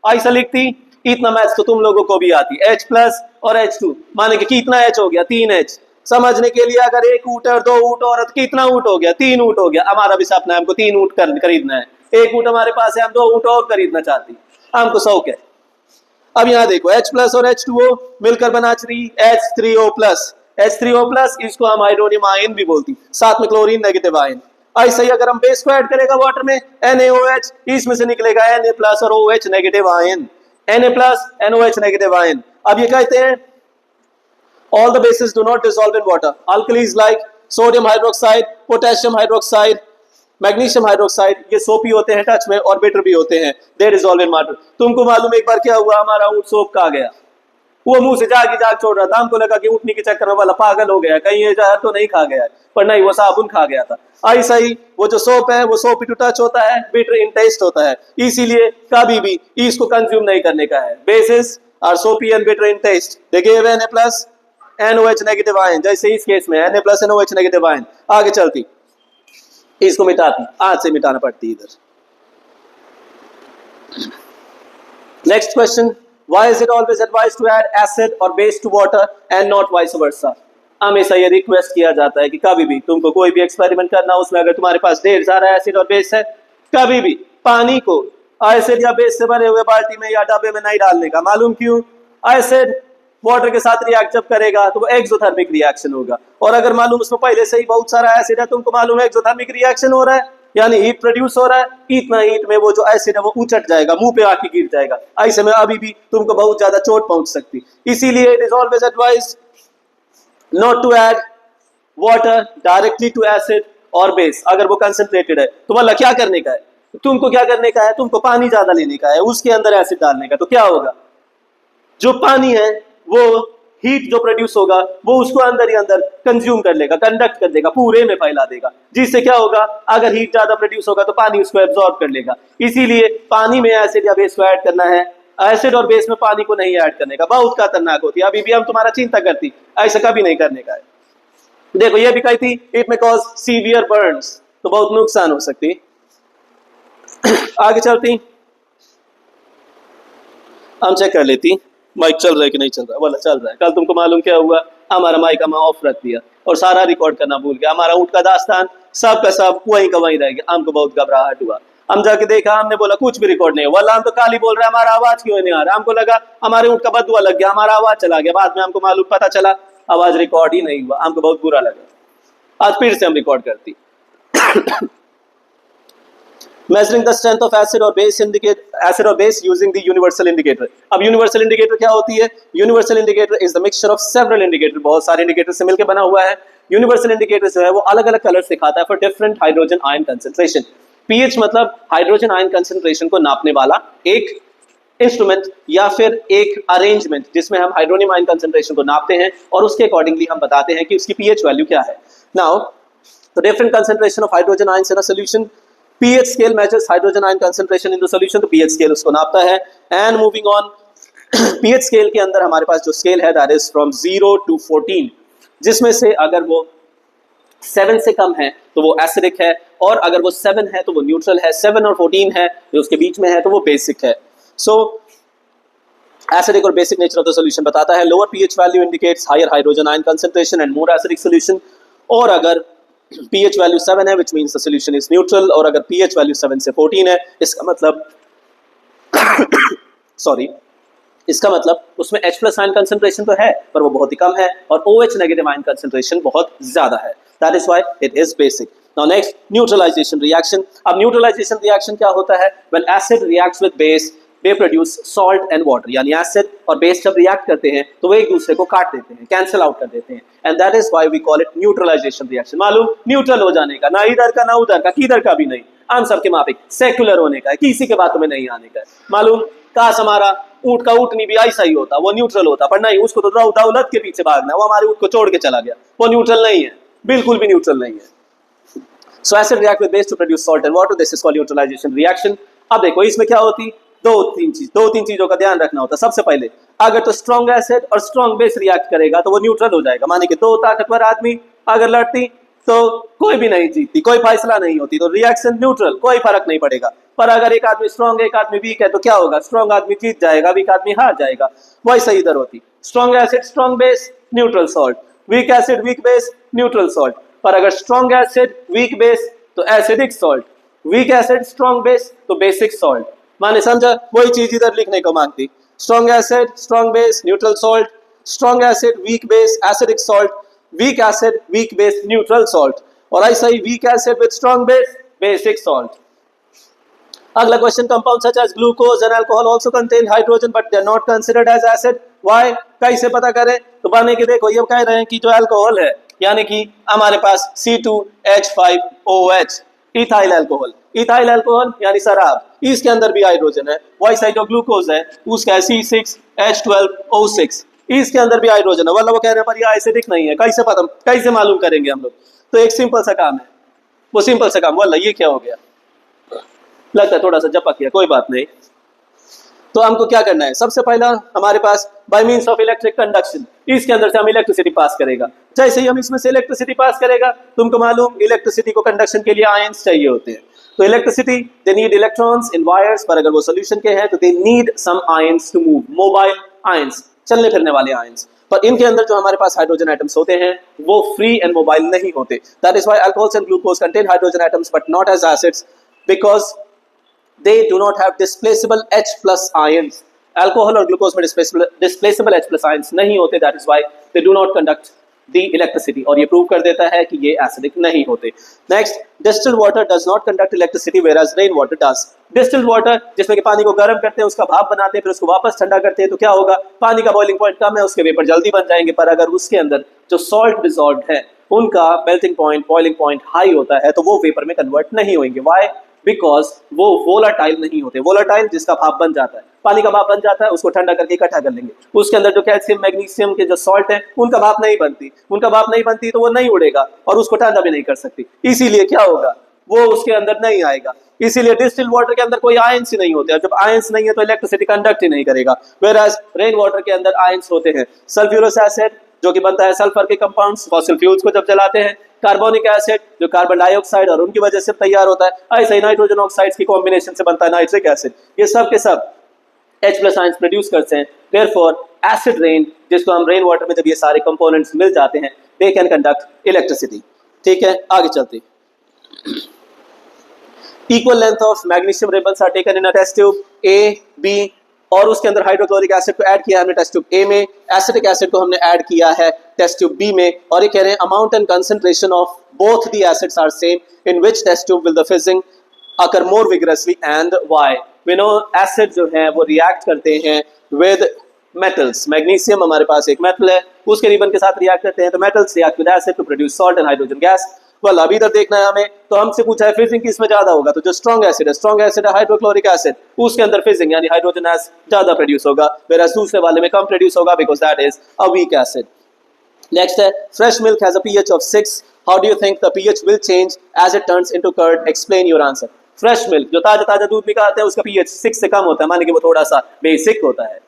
ऐसा लिखती। इतना मैथ्स तो तुम लोगों को भी आती, H प्लस और H2 माने कि कितना H हो गया, 3H। समझने के लिए अगर एक ऊँट और दो ऊँट और कितना ऊँट हो गया, 3 ऊँट हो गया। हमारा भी सपना है हमको 3 ऊँट खरीदना है, एक ऊँट हमारे पास है, हम 2 ऊँट और खरीदना चाहती, हमको शौक है। अब यहाँ देखो H प्लस और H2O मिलकर बना H3O प्लस, H3O प्लस इसको हम हाइड्रोनियम आयन भी बोलती, साथ में क्लोरीन नेगेटिव आयन। ऐसे ही अगर हम बेस को ऐड करेगा वाटर में NaOH, इसमें से निकलेगा Na प्लस और OH negative ion, Na plus NOH negative ion. अब ये कहते हैं all the bases do not dissolve in water. Alkalis like sodium hydroxide, potassium hydroxide, magnesium hydroxide, ये सोपी होते हैं टच में और बिटर भी होते हैं, दे डिसॉल्व इन वाटर। तुमको मालूम एक बार क्या हुआ, हमारा ऊँट सोप खा गया, वो मुंह से जाग छोड़ रहा था, हमको लगा कि उठने के चक्कर में वाला पागल हो गया, कहीं ये जहर तो नहीं खा गया है, पर नहीं, वो साबुन खा गया था। ऐसा ही वो जो सोप है वो सोपी टू टच होता है, बिटर इन टेस्ट होता है, इसीलिए कभी भी इसको कंज्यूम नहीं करने का है। Bases are soapy and bitter in taste, they give Na plus NOH negative ion, जैसे इस केस में Na plus NOH negative ion. आगे चलती, इसको मिटाती, आज से मिटाना पड़ती इधर। Next question, why is it always advise to add acid और base to water and not vice versa. हमेशा ये रिक्वेस्ट किया जाता है कि कभी भी तुमको कोई भी एक्सपेरिमेंट करना, उसमें अगर तुम्हारे पास ढेर सारा एसिड और बेस है, कभी भी पानी को एसिड या बेस से भरे हुए बाल्टी में या डब्बे में नहीं डालने का। मालूम क्यों, एसिड वाटर के साथ रिएक्ट जब करेगा तो वो एक्सोथर्मिक रिएक्शन होगा, और अगर मालूम उसमें पहले से ही बहुत सारा एसिड है, तुमको मालूम है एक्सोथर्मिक रिएक्शन हो रहा है यानी हीट प्रोड्यूस हो रहा है, इतना हीट में वो जो एसिड है वो उचट जाएगा, मुंह पे आके गिर जाएगा, ऐसे में अभी भी तुमको बहुत ज्यादा चोट पहुंच सकती। इसीलिए it is always advise not to add water directly to acid और बेस अगर वो कंसंट्रेटेड है। तो मतलब क्या करने का है, तुमको क्या करने का है, तुमको पानी ज्यादा लेने का है, उसके अंदर एसिड डालने का। तो क्या होगा, जो पानी है वो हीट जो प्रोड्यूस होगा वो उसको अंदर ही अंदर कंज्यूम कर लेगा, कंडक्ट कर देगा, पूरे में फैला देगा, जिससे क्या होगा, अगर हीट ज्यादा प्रोड्यूस होगा तो पानी उसको एब्जॉर्ब कर लेगा। इसीलिए पानी में एसिड या बेस को ऐड करना है, एसिड और बेस में पानी को नहीं ऐड करने का, बहुत खतरनाक होती है। अभी भी हम तुम्हारा चिंता करती, ऐसा कभी नहीं करने का है। देखो ये भी कहती इट में कॉज सीवियर बर्न्स, तो बहुत नुकसान हो सकती। आगे चलती, हम चेक कर लेती माइक चल रहा है कि नहीं चल रहा है, बोला चल रहा है। कल तुमको मालूम क्या हुआ, हमारा माइक हम ऑफ रख दिया और सारा रिकॉर्ड करना भूल गया, हमारा ऊँट का दास्तान सब का सब वहीं का वहीं रह गया। हमको बहुत घबराहट हुआ, हम जाके देखा, हमने बोला कुछ भी रिकॉर्ड नहीं हुआ, हम तो काली बोल रहे हैं, हमारा आवाज क्यों नहीं आ रहा। हमको लगा हमारे ऊँट का बदुआ लग गया, हमारा आवाज चला गया। बाद में हमको मालूम पता चला आवाज रिकॉर्ड ही नहीं हुआ, हमको बहुत बुरा लगा। आज फिर से हम रिकॉर्ड करती। Measuring the strength of acid or base using the universal indicator। अब universal indicator क्या होती है, universal indicator is the mixture of several indicator, बहुत सारे इंडिकेटर से मिलकर बना हुआ है। universal indicator जो है वो अलग अलग कलर्स दिखाता है for different hydrogen ion concentration। pH मतलब हाइड्रोजन आयन कंसेंट्रेशन को नापने वाला एक इंस्ट्रूमेंट या फिर एक अरेंजमेंट जिसमें हम हाइड्रोनियम आयन कंसेंट्रेशन को नापते हैं और उसके अकॉर्डिंगली हम बताते हैं कि उसकी pH वैल्यू क्या है। Now the different concentration of hydrogen ions in a solution, pH scale measures hydrogen ion concentration in the solution, तो pH scale उसको नापता है। And moving on, pH scale के अंदर हमारे पास जो स्केल है that is from 0 to 14, जिसमें से अगर वो 7 से कम है तो वो एसिडिक है, और अगर वो 7 है तो वो न्यूट्रल है, 7 और 14 है जो उसके बीच में है तो वो बेसिक है। सो एसिडिक और basic nature of the solution बताता है। Lower pH value indicates higher hydrogen ion concentration and more acidic solution, और अगर pH वैल्यू 7 है which means the solution is neutral, और अगर pH वैल्यू 7 से 14 है इसका मतलब इसका मतलब उसमें H प्लस आयन कंसेंट्रेशन तो है पर वो बहुत ही कम है, और OH नेगेटिव आयन कंसेंट्रेशन बहुत ज्यादा है। That is why it is basic. Now next, neutralization reaction। अब neutralization reaction क्या होता है, when acid reacts with base they produce salt and water, यानी एसिड और बेस जब रिएक्ट करते हैं तो वो एक दूसरे को काट देते हैं, कैंसिल आउट कर देते हैं, and that is why we call it neutralisation reaction. मालूम, न्यूट्रल हो जाने का, ना इधर का ना उधर का, किधर का भी नहीं, हम सबके माफिक सेक्युलर होने का है, किसी के बातों में नहीं आने का है। मालूम, काश हमारा ऊंट का ऊँटनी भी ऐसा ही होता, वो न्यूट्रल होता, पर नहीं, उसको तो दौलत के पीछे भागना, वो हमारे ऊँट को छोड़ के चला गया, वो न्यूट्रल नहीं है, बिल्कुल भी न्यूट्रल नहीं है। So acid react with base to produce salt and water. This is called neutralization reaction. अब देखो इसमें क्या होती, दो तीन चीजों का ध्यान रखना होता। सबसे पहले, अगर तो स्ट्रॉन्ग एसिड और स्ट्रॉन्ग बेस रिएक्ट करेगा तो वो न्यूट्रल हो जाएगा, माने कि दो ताकतवर आदमी अगर लड़ती तो कोई भी नहीं जीतती, कोई फैसला नहीं होती, तो रिएक्शन न्यूट्रल, कोई फर्क नहीं पड़ेगा। पर अगर एक आदमी स्ट्रॉन्ग एक आदमी वीक है तो क्या होगा, स्ट्रॉन्ग आदमी जीत जाएगा, वीक आदमी हार जाएगा। वैसे इधर होती, strong acid strong base neutral salt, weak acid weak base neutral salt. पर अगर स्ट्रॉन्ग एसिड वीक बेस तो acidic salt, weak acid strong base तो बेसिक सॉल्ट। माने समझा, वही चीज इधर लिखने को मांगती, strong acid strong base neutral salt, strong acid weak base acidic salt, weak acid weak base neutral salt, और ऐसा ही weak acid with strong base basic salt. अगला question, compound such as glucose and alcohol also contain hydrogen but they are not considered as acid, why, कैसे पता करें, तो बने के देखो, ये कह रहे हैं कि जो अल्कोहल है, यानी कि हमारे पास C2H5OH ethyl alcohol, ethyl alcohol यानी शराब, इसके अंदर भी हाइड्रोजन है। वैसा जो ग्लूकोज है उसका है C6H12O6, इसके अंदर भी हाइड्रोजन है, मतलब वो कह रहे हैं पर ये एसिडिक नहीं है, कैसे पता, कैसे मालूम करेंगे हम लोग, तो एक सिंपल सा काम है, वो सिंपल सा काम, बोला ये क्या हो गया, लगता है थोड़ा सा जपा किया, कोई बात नहीं। तो हमको क्या करना है, सबसे पहला हमारे पास by means of electric conduction, इसके अंदर से हम इलेक्ट्रिसिटी पास करेगा। जैसे ही हम इसमें से इलेक्ट्रिसिटी पास करेगा, तुमको मालूम इलेक्ट्रिसिटी को कंडक्शन के लिए आयंस चाहिए होते हैं, तो electricity they need electrons in wires, पर अगर वो सोल्यूशन के हैं तो they need some ions to move, mobile ions, चलने फिरने वाले आयंस। पर इनके अंदर जो हमारे पास हाइड्रोजन एटम्स होते हैं वो फ्री एंड मोबाइल नहीं होते। That is why alcohols and glucose contain hydrogen atoms but not as acids, because they do not have displaceable H plus ions. Alcohol और glucose में displaceable H plus ions नहीं होते, that is why they do not conduct the electricity, और ये prove कर देता है कि ये एसिडिक नहीं होते। Next, distilled water does not conduct electricity whereas rain water does. distilled water जिसमें कि पानी को गर्म करते हैं, उसका भाप बनाते हैं, फिर उसको वापस ठंडा करते हैं, तो क्या होगा, पानी का बॉइलिंग पॉइंट कम है, उसके वेपर जल्दी बन जाएंगे। पर अगर उसके अंदर जो सॉल्ट डिसॉल्व है उनका melting point boiling point high होता है, तो वो वेपर में कन्वर्ट नहीं होंगे। वाई, बिकॉज वो वोलाटाइल नहीं होते। वोलाटाइल जिसका भाप बन जाता है, पानी का भाप बन जाता है, उसको ठंडा करके इकट्ठा कर लेंगे, उसके अंदर जो कैल्शियम मैग्नीशियम के जो सॉल्ट है उनका भाप नहीं बनती, उनका भाप नहीं बनती तो वो नहीं उड़ेगा और उसको ठंडा भी नहीं कर सकती, इसीलिए क्या होगा, वो उसके अंदर नहीं आएगा। इसीलिए डिस्टिल्ड वाटर के अंदर कोई आयंस ही नहीं होते, और जब आयंस नहीं है तो इलेक्ट्रिसिटी कंडक्ट ही नहीं करेगा। वेयरएज रेन वाटर के अंदर आयंस होते हैं। सल्फ्यूरस एसिड जो कि बनता है सल्फर के कंपाउंड्स, फॉसिल फ्यूल्स को जब जलाते हैं, कार्बोनिक एसिड जो कार्बन डाइऑक्साइड और उनकी वजह से तैयार होता है, ऐसे ही नाइट्रोजन ऑक्साइड्स की कॉम्बिनेशन से बनता है नाइट्रिक एसिड। ये सब के सब H+ आयंस प्रोड्यूस करते हैं। देयरफॉर एसिड रेन, जिसको हम रेन वाटर में जब ये सारे कंपोनेंट्स मिल जाते हैं, दे कैन कंडक्ट इलेक्ट्रिसिटी। ठीक है, आगे चलते। Equal length of magnesium ribbons are taken in a test tube A, B, और उसके अंदर हाइड्रोक्लोरिक एसिड को ऐड किया हमने टेस्ट ट्यूब A में, एसिटिक एसिड को हमने ऐड किया है टेस्ट ट्यूब B में, और ये कह रहे हैं amount and concentration of both the acids are same, in which test tube will the fizzing occur more vigorously and why. We know acid जो है वो रिएक्ट करते हैं विद मेटल्स। मैग्नीशियम हमारे पास एक मेटल है, उसके रिबन के साथ रिएक्ट करते हैं, तो metals react with acid to produce salt and hydrogen gas. well, अभी इधर देखना है हमें, तो हमसे पूछा है फिजिंग किसमें ज्यादा होगा, तो जो स्ट्रॉन्ग एसिड है हाइड्रोक्लोरिक एसिड, उसके अंदर फिजिंग यानी हाइड्रोजन गैस ज्यादा प्रोड्यूस होगा, whereas दूसरे वाले में कम प्रोड्यूस होगा because that is a weak acid. Next है, fresh milk has a pH of 6, how do you think the pH will change as it turns into curd, explain your answer. Fresh milk जो ताजा दूध निकालते हैं उसका pH 6 से कम होता है, माने कि वो थोड़ा सा बेसिक होता है।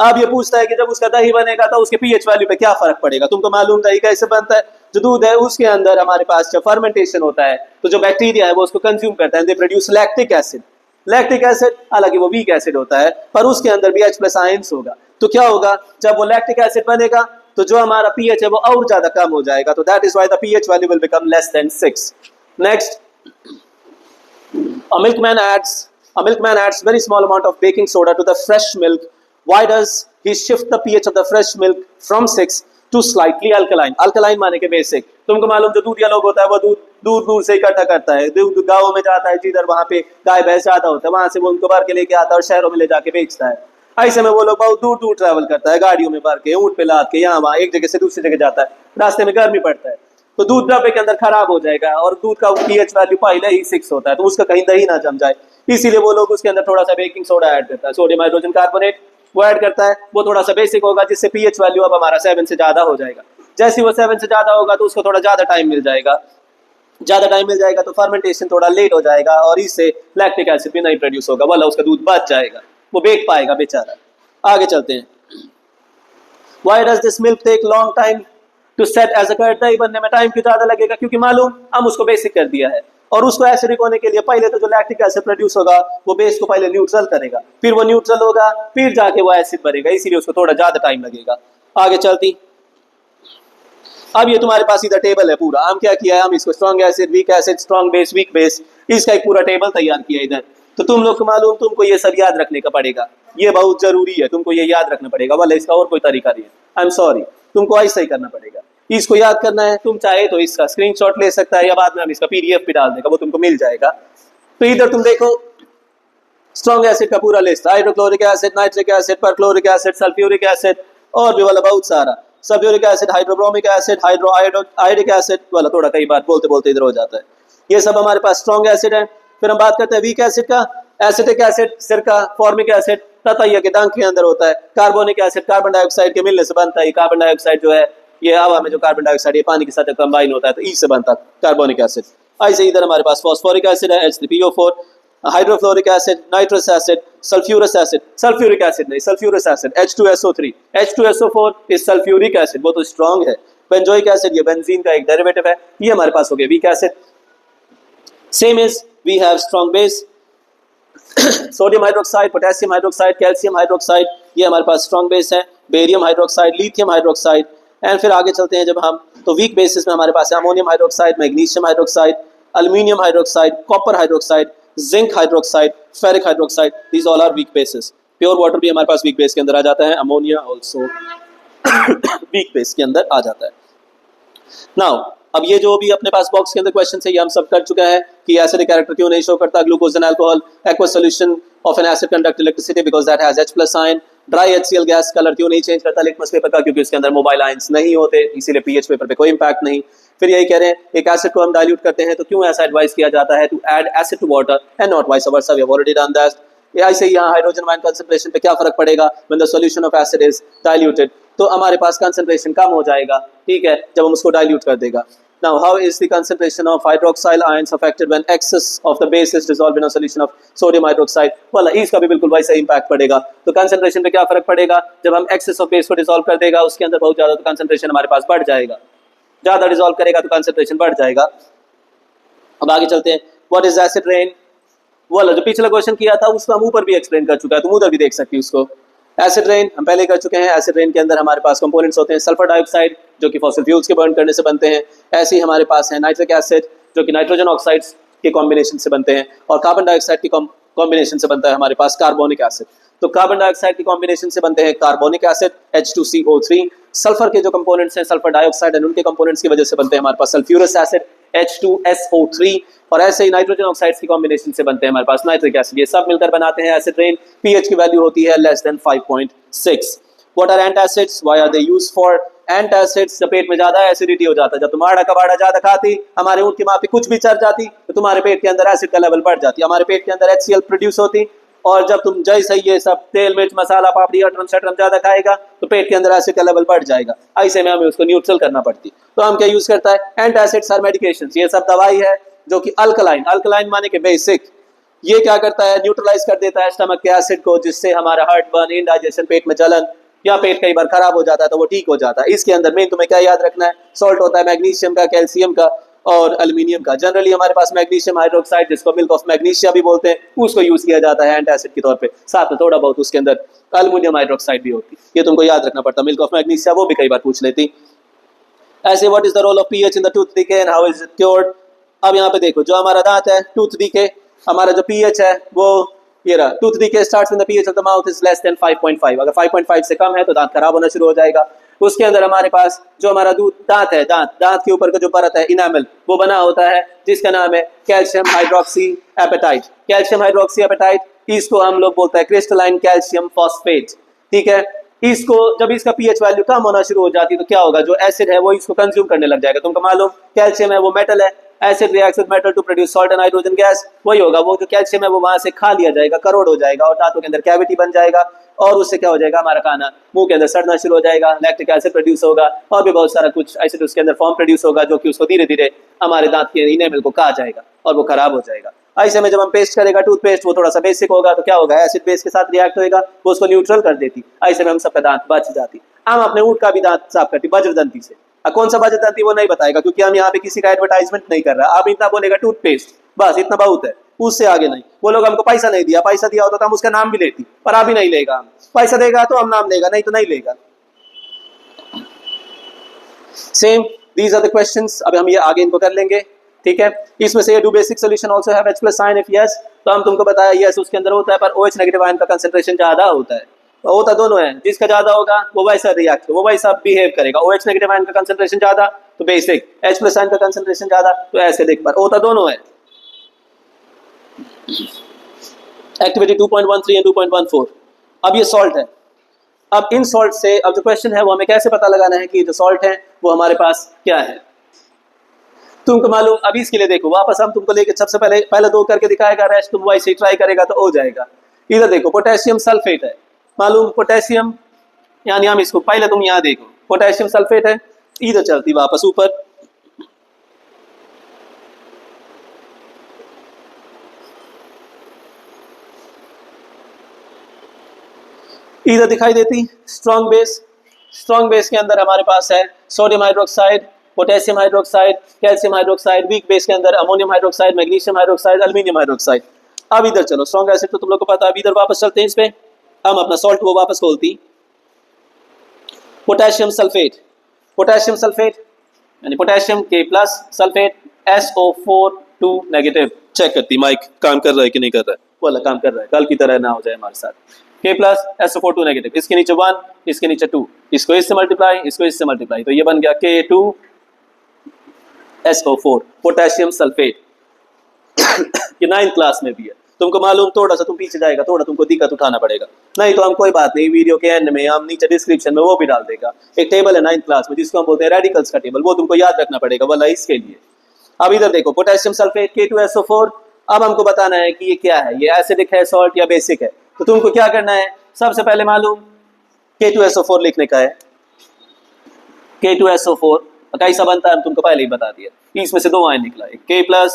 अब ये पूछता है कि जब उसका दही बनेगा तो उसके pH वैल्यू पे क्या फर्क पड़ेगा। तुमको मालूम दही कैसे बनता है, जो दूध है उसके अंदर हमारे पास जब फर्मेंटेशन होता है तो जो बैक्टीरिया है वो उसको कंज्यूम करता है, they produce lactic acid. Lactic acid हालांकि वो वीक एसिड होता है पर उसके अंदर भी H+ आयंस होगा, तो क्या होगा, जब वो लैक्टिक एसिड बनेगा तो जो हमारा pH है वो और ज्यादा कम हो जाएगा, तो that is why the pH value will become less than 6। Next, a milkman adds very small amount of baking soda to the fresh milk. Why does he shift the pH of the fresh milk from 6 to slightly alkaline. Alkaline माने के basic, तुमको मालूम जो दूधिया लोग होता है वो दूध दूर दूर से इकट्ठा करता है, दूध गाँव में जाता है, जिधर वहां पे गाय भैंस ज्यादा होता है वहां से वो उनको भर के लेके आता है और शहरों में ले जाके बेचता है। ऐसे में वो लोग बहुत दूर दूर ट्रैवल करता है, गाड़ियों में भर के, ऊंट पे लाद के, यहाँ वहां एक जगह से दूसरी जगह जाता है, रास्ते में गर्मी पड़ता है तो दूध डब्बे के अंदर खराब हो जाएगा और दूध का पीएच वैल्यू पहले ही 6 होता है, तो उसका कहीं दही ना जम जाए, इसीलिए वो लोग उसके अंदर थोड़ा सा बेकिंग सोडा ऐड करता है, सोडियम हाइड्रोजन कार्बोनेट वो ऐड करता है, वो थोड़ा सा बेसिक होगा जिससे पीएच वैल्यू अब हमारा 7 से ज्यादा हो जाएगा। जैसे वो 7 से ज्यादा होगा तो उसको थोड़ा ज्यादा टाइम मिल जाएगा, ज्यादा टाइम मिल जाएगा तो फर्मेंटेशन थोड़ा लेट हो जाएगा और इससे लैक्टिक एसिड भी नहीं प्रोड्यूस होगा, वाला उसका दूध बच जाएगा, वो बेच पाएगा बेचारा। आगे चलते हैं। Why does this milk take long time to set as a curd? दही बनने में टाइम क्यों ज्यादा लगेगा? क्योंकि मालूम हम उसको बेसिक कर दिया है और उसको एसिडिक होने के लिए पहले तो जो लैक्टिक एसिड प्रोड्यूस होगा वो बेस को पहले न्यूट्रल करेगा, फिर वो न्यूट्रल होगा, फिर जाके वो एसिड बनेगा, इसीलिए उसको थोड़ा ज्यादा टाइम लगेगा। आगे चलती, अब ये तुम्हारे पास इधर टेबल है पूरा, हम क्या किया है, हम इसको strong acid, week acid, strong base, weak base, इसका एक पूरा टेबल तैयार किया इधर। तो तुम लोग को मालूम, तुमको ये सब याद रखने का पड़ेगा, ये बहुत जरूरी है, तुमको ये याद रखना पड़ेगा, वाला इसका और कोई तरीका नहीं है, आई एम सॉरी, तुमको ऐसा ही करना पड़ेगा, इसको याद करना है। तुम चाहे तो इसका स्क्रीनशॉट ले सकता है या बाद में हम इसका पीडीएफ भी डाल देगा, वो तुमको मिल जाएगा। तो इधर तुम देखो स्ट्रॉन्ग एसिड का पूरा list, hydrochloric acid, nitric acid, perchloric acid, sulphuric acid और भी वाला बहुत सारा, sulphuric acid, hydrobromic acid, hydroiodic acid, वाला थोड़ा कई बार बोलते बोलते इधर हो जाता है। ये सब हमारे पास स्ट्रॉन्ग एसिड है। फिर हम बात करते हैं वीक एसिड का, एसिटिक एसिड, सिरका, फॉर्मिक एसिड ततैया के डंक के अंदर होता है, कार्बोनिक एसिड कार्बन डाइऑक्साइड के मिलने से बनता है, कार्बन डाइऑक्साइड जो है ये हवा में जो कार्बन डाइऑक्साइड ये पानी के साथ कंबाइन होता है तो इससे बनता है कार्बोनिक एसिड। ऐसे इधर हमारे पास फॉस्फोरिक एसिड है, H3PO4, hydrofluoric acid, nitrous acid, sulphurous acid, sulphuric acid नहीं sulphurous acid, H2SO3, H2SO4 is sulphuric acid, वो तो स्ट्रॉन्ग है। बेंजोइक एसिड ये बेंजीन का एक डेरिवेटिव है, ये हमारे पास हो गया weak acid. Same is we have strong base, sodium hydroxide, potassium hydroxide, calcium hydroxide, ये हमारे पास स्ट्रॉन्ग बेस है, barium hydroxide, lithium hydroxide. And फिर आगे चलते हैं जब हम, तो वीक बेसिस में हमारे पास है ammonium hydroxide, magnesium hydroxide, aluminium hydroxide, copper hydroxide, zinc hydroxide, ferric hydroxide, these all are weak bases. Pure water भी हमारे पास वीक बेस के अंदर आ जाता है, अमोनिया ऑल्सो वीक बेस के अंदर आ जाता है। नाउ अब ये जो भी अपने पास बॉक्स के अंदर क्वेश्चन है ये हम सब कर चुका है कि एसिडिक कैरेक्टर क्यों नहीं शो करता, glucose and alcohol, aqueous solution of an acid conduct electricity because that has H+ ion, dry HCl gas colour क्यों नहीं चेंज करता लिटमस पेपर का, क्योंकि उसके अंदर मोबाइल आयंस नहीं होते, इसीलिए पीएच पेपर पे कोई इंपैक्ट नहीं। फिर यही कह रहे हैं एक एसिड को हम डाइल्यूट करते हैं तो क्यों ऐसा एडवाइस किया जाता है to add acid to water and not vice versa, we have already done that. ऐसे ही यहाँ हाइड्रोजन आयन कंसंट्रेशन पे क्या फर्क पड़ेगा when the solution of acid is diluted, तो हमारे पास कंसंट्रेशन कम हो जाएगा, ठीक है, जब हम उसको डाइल्यूट कर देगा। Now, how is the concentration of hydroxyl ions affected when excess of the base is dissolved in a solution of sodium hydroxide? वाला इसका भी बिल्कुल वैसा इम्पैक्ट पड़ेगा। तो कंसंट्रेशन पे क्या फर्क पड़ेगा, जब हम एक्सेस ऑफ बेस को डिसॉल्व कर देगा उसके अंदर बहुत ज्यादा, तो कंसंट्रेशन हमारे पास बढ़ जाएगा, ज्यादा डिसॉल्व करेगा तो कंसंट्रेशन बढ़ जाएगा। अब आगे चलते हैं, व्हाट इज एसिड रेन, वाला जो पिछला क्वेश्चन किया था उसको हम ऊपर भी एक्सप्लेन कर चुका है, तुम उधर भी देख सकती हो उसको। एसिड रेन हम पहले कर चुके हैं, एसिड रेन के अंदर हमारे पास कंपोनेंट्स होते हैं सल्फर डाइऑक्साइड जो कि फॉसिल फ्यूल्स के बर्न करने से बनते हैं, ऐसे ही हमारे पास है नाइट्रिक एसिड जो कि नाइट्रोजन ऑक्साइड्स के कॉम्बिनेशन से बनते हैं, और कार्बन डाइऑक्साइड के कॉम्बिनेशन से बनता है हमारे पास कार्बोनिक एसिड। तो कार्बन डाइऑक्साइड के कॉम्बिनेशन से बनते हैं कार्बोनिक एसिड H2CO3, सल्फर के जो कंपोनेंट्स हैं सल्फर डाइऑक्साइड एंड उनके कंपोनेंट्स की वजह से बनते हैं हमारे पास सल्फ्यूरस एसिड H2SO3, और ऐसे ही नाइट्रोजन ऑक्साइड्स की कॉम्बिनेशन से बनते हैं हमारे पास नाइट्रिक एसिड, ये सब मिलकर बनाते हैं एसिड रेन। पीएच की वैल्यू होती है less than 5.6। What are antacids, why are they used for, antacids जब पेट में ज्यादा एसिडिटी हो जाता है, जब तुम आड़ा कबाड़ा ज्यादा खाती, हमारे ऊँट की माँ पे कुछ भी चढ़ जाती तो तुम्हारे पेट के अंदर एसिड का लेवल बढ़ जाती, हमारे पेट के अंदर HCl प्रोड्यूस होती, और जब तुम जैसे ही ये सब तेल मिर्च मसाला पापड़ी अटरम शटरम ज्यादा खाएगा तो पेट के अंदर एसिड का लेवल बढ़ जाएगा, ऐसे में हमें उसको न्यूट्रल करना पड़ती। तो हम क्या यूज करता है, एंटासिड्स आर मेडिकेशंस, ये सब दवाई है जो कि अल्कलाइन, अल्कलाइन माने के बेसिक, ये क्या करता है न्यूट्रलाइज कर देता है स्टमक के एसिड को, जिससे हमारा हार्ट बर्न, इंडाइजेशन, पेट में जलन या पेट कई बार खराब हो जाता है तो वो ठीक हो जाता है। इसके अंदर मेन तुम्हें क्या याद रखना है, सॉल्ट होता है मैग्नीशियम का, कैल्शियम का और एल्यूमिनियम का। जनरली हमारे पास मैग्नीशियम हाइड्रोक्साइड जिसको मिल्क ऑफ मैग्नीशिया भी बोलते हैं उसको यूज किया जाता है एंटासिड के तौर पे, साथ में थोड़ा बहुत उसके अंदर एल्यूमिनियम हाइड्रोक्साइड भी होती है, ये तुमको याद रखना पड़ता। मिल्क ऑफ मैग्नीशिया वो भी कई बार पूछ लेती। ऐसे what is the role of pH in the tooth decay and how is it cured. अब यहाँ पे देखो जो हमारा दांत है टूथ डीके, हमारा जो पीएच है वो ये रहा, tooth decay starts when the pH of the mouth is less than 5.5, अगर 5.5 से कम है तो दांत खराब होना शुरू हो जाएगा। उसके अंदर हमारे पास जो हमारा दूध दांत है, दांत के ऊपर का जो परत है इनामल, वो बना होता है जिसका नाम है calcium hydroxyapatite. Calcium hydroxyapatite, इसको हम लोग बोलते हैं क्रिस्टलाइन कैल्शियम फॉस्फेट। ठीक है, इसको जब इसका पीएच वैल्यू कम होना शुरू हो जाती है तो क्या होगा, जो एसिड है वो इसको कंज्यूम करने लग जाएगा। तुमको मालूम कैल्शियम है वो मेटल है, acid reacts with metal to produce salt and hydrogen gas. वही होगा, वो जो कैल्शियम है वो वहां से खा लिया जाएगा, करोड़ हो जाएगा और दांतों के अंदर कैविटी बन जाएगा और उससे क्या हो जाएगा, हमारा खाना मुंह के अंदर सड़ना शुरू हो जाएगा, लैक्टिक एसिड प्रोड्यूस होगा और भी बहुत सारा कुछ एसिड उसके अंदर फॉर्म प्रोड्यूस होगा जो कि उसको धीरे धीरे हमारे दांत के इनेमल को खा जाएगा और वो खराब हो जाएगा। ऐसे में जब हम पेस्ट करेगा टूथपेस्ट, वो थोड़ा सा बेसिक होगा तो क्या होगा, एसिड बेस के साथ रिएक्ट होगा, वो उसको न्यूट्रल कर देती। ऐसे में हम सबका दांत बच जाती। हम अपने ऊँट का भी दांत साफ करती वज्रदंती से। कौन सा वज्रदंती वो नहीं बताएगा क्योंकि हम यहाँ पे किसी का एडवर्टाइजमेंट नहीं कर रहा। आप इतना बोलेगा टूथपेस्ट, बस इतना बहुत है, उससे आगे नहीं। वो लोग हमको पैसा नहीं दिया, पैसा दिया होता तो हम उसका नाम भी लेती, पर अभी नहीं लेगा। हम पैसा देगा तो हम नाम लेगा, नहीं तो नहीं लेगा। Same these are the questions. अब हम ये आगे इनको कर लेंगे। ठीक है, इसमें से ये do basic solution also have H+ sign if yes, तो हम तुमको बताया यस उसके अंदर होता है, पर OH नेगेटिव आयन का कंसंट्रेशन ज्यादा होता है। होता दोनों है, जिसका ज्यादा होगा वो वैसा रिएक्ट, वो वैसा बिहेव करेगा। OH नेगेटिव आयन का कंसंट्रेशन ज्यादा तो बेसिक, H+ आयन का कंसंट्रेशन ज्यादा तो ऐसे देख, पर होता दोनों है। Activity 2.13 and 2.14। अब ये सॉल्ट है। अब इन सॉल्ट से अब जो क्वेश्चन है वो हमें कैसे पता लगाना है कि जो सॉल्ट है वो हमारे पास क्या है। तुमको मालूम, अभी इसके लिए देखो वापस हम तुमको लेके सबसे पहले दो करके दिखाएगा, रेस्ट तुम वैसे ही ट्राई करेगा तो हो जाएगा। इधर देखो पोटेशियम सल्फेट है, मालूम पोटेशियम, यानी हम इसको पहले तुम यहाँ देखो पोटेशियम सल्फेट है, इधर चलती वापस ऊपर, इधर दिखाई देती स्ट्रॉन्ग बेस। स्ट्रॉन्ग बेस के अंदर हमारे पास है sodium hydroxide, potassium hydroxide, calcium hydroxide. Weak base के अंदर ammonium hydroxide, magnesium hydroxide, aluminium hydroxide. अब इधर चलो, स्ट्रॉन्ग एसिड तो तुम लोग को पता है। अब इधर वापस चलते हैं, इस पे हम अपना सॉल्ट वो वापस खोलती। पोटेशियम सल्फेट, पोटेशियम सल्फेट यानी potassium K+ sulphate SO4 negative. Check करती माइक काम कर रहा है कि नहीं कर रहा है, बोला काम कर रहा है, कल की तरह ना हो जाए हमारे साथ। K+ SO4 नेगेटिव, इसके नीचे 1, इसके नीचे 2, इसको इससे मल्टीप्लाई, इसको इससे मल्टीप्लाई, तो ये बन गया K2 SO4 पोटेशियम सल्फेट। ये 9th क्लास में भी है, तुमको मालूम। थोड़ा सा तुम पीछे जाएगा, थोड़ा तुमको दिक्कत उठाना पड़ेगा, नहीं तो हम कोई बात नहीं, वीडियो के एंड में हम नीचे डिस्क्रिप्शन में वो भी डाल देगा। एक टेबल है 9th क्लास में जिसको हम बोलते हैं रेडिकल्स का टेबल, वो तुमको याद रखना पड़ेगा वाला इसके लिए। अब इधर देखो पोटेशियम सल्फेट K2SO4। अब हमको बताना है कि ये क्या है, ये एसिडिक है, सॉल्ट या बेसिक है। तो तुमको क्या करना है, सबसे पहले मालूम K2SO4 लिखने का है। K2SO4 कैसा बनता है हम तुमको पहले ही बता दिया। इसमें से 2 आयन निकला, एक K+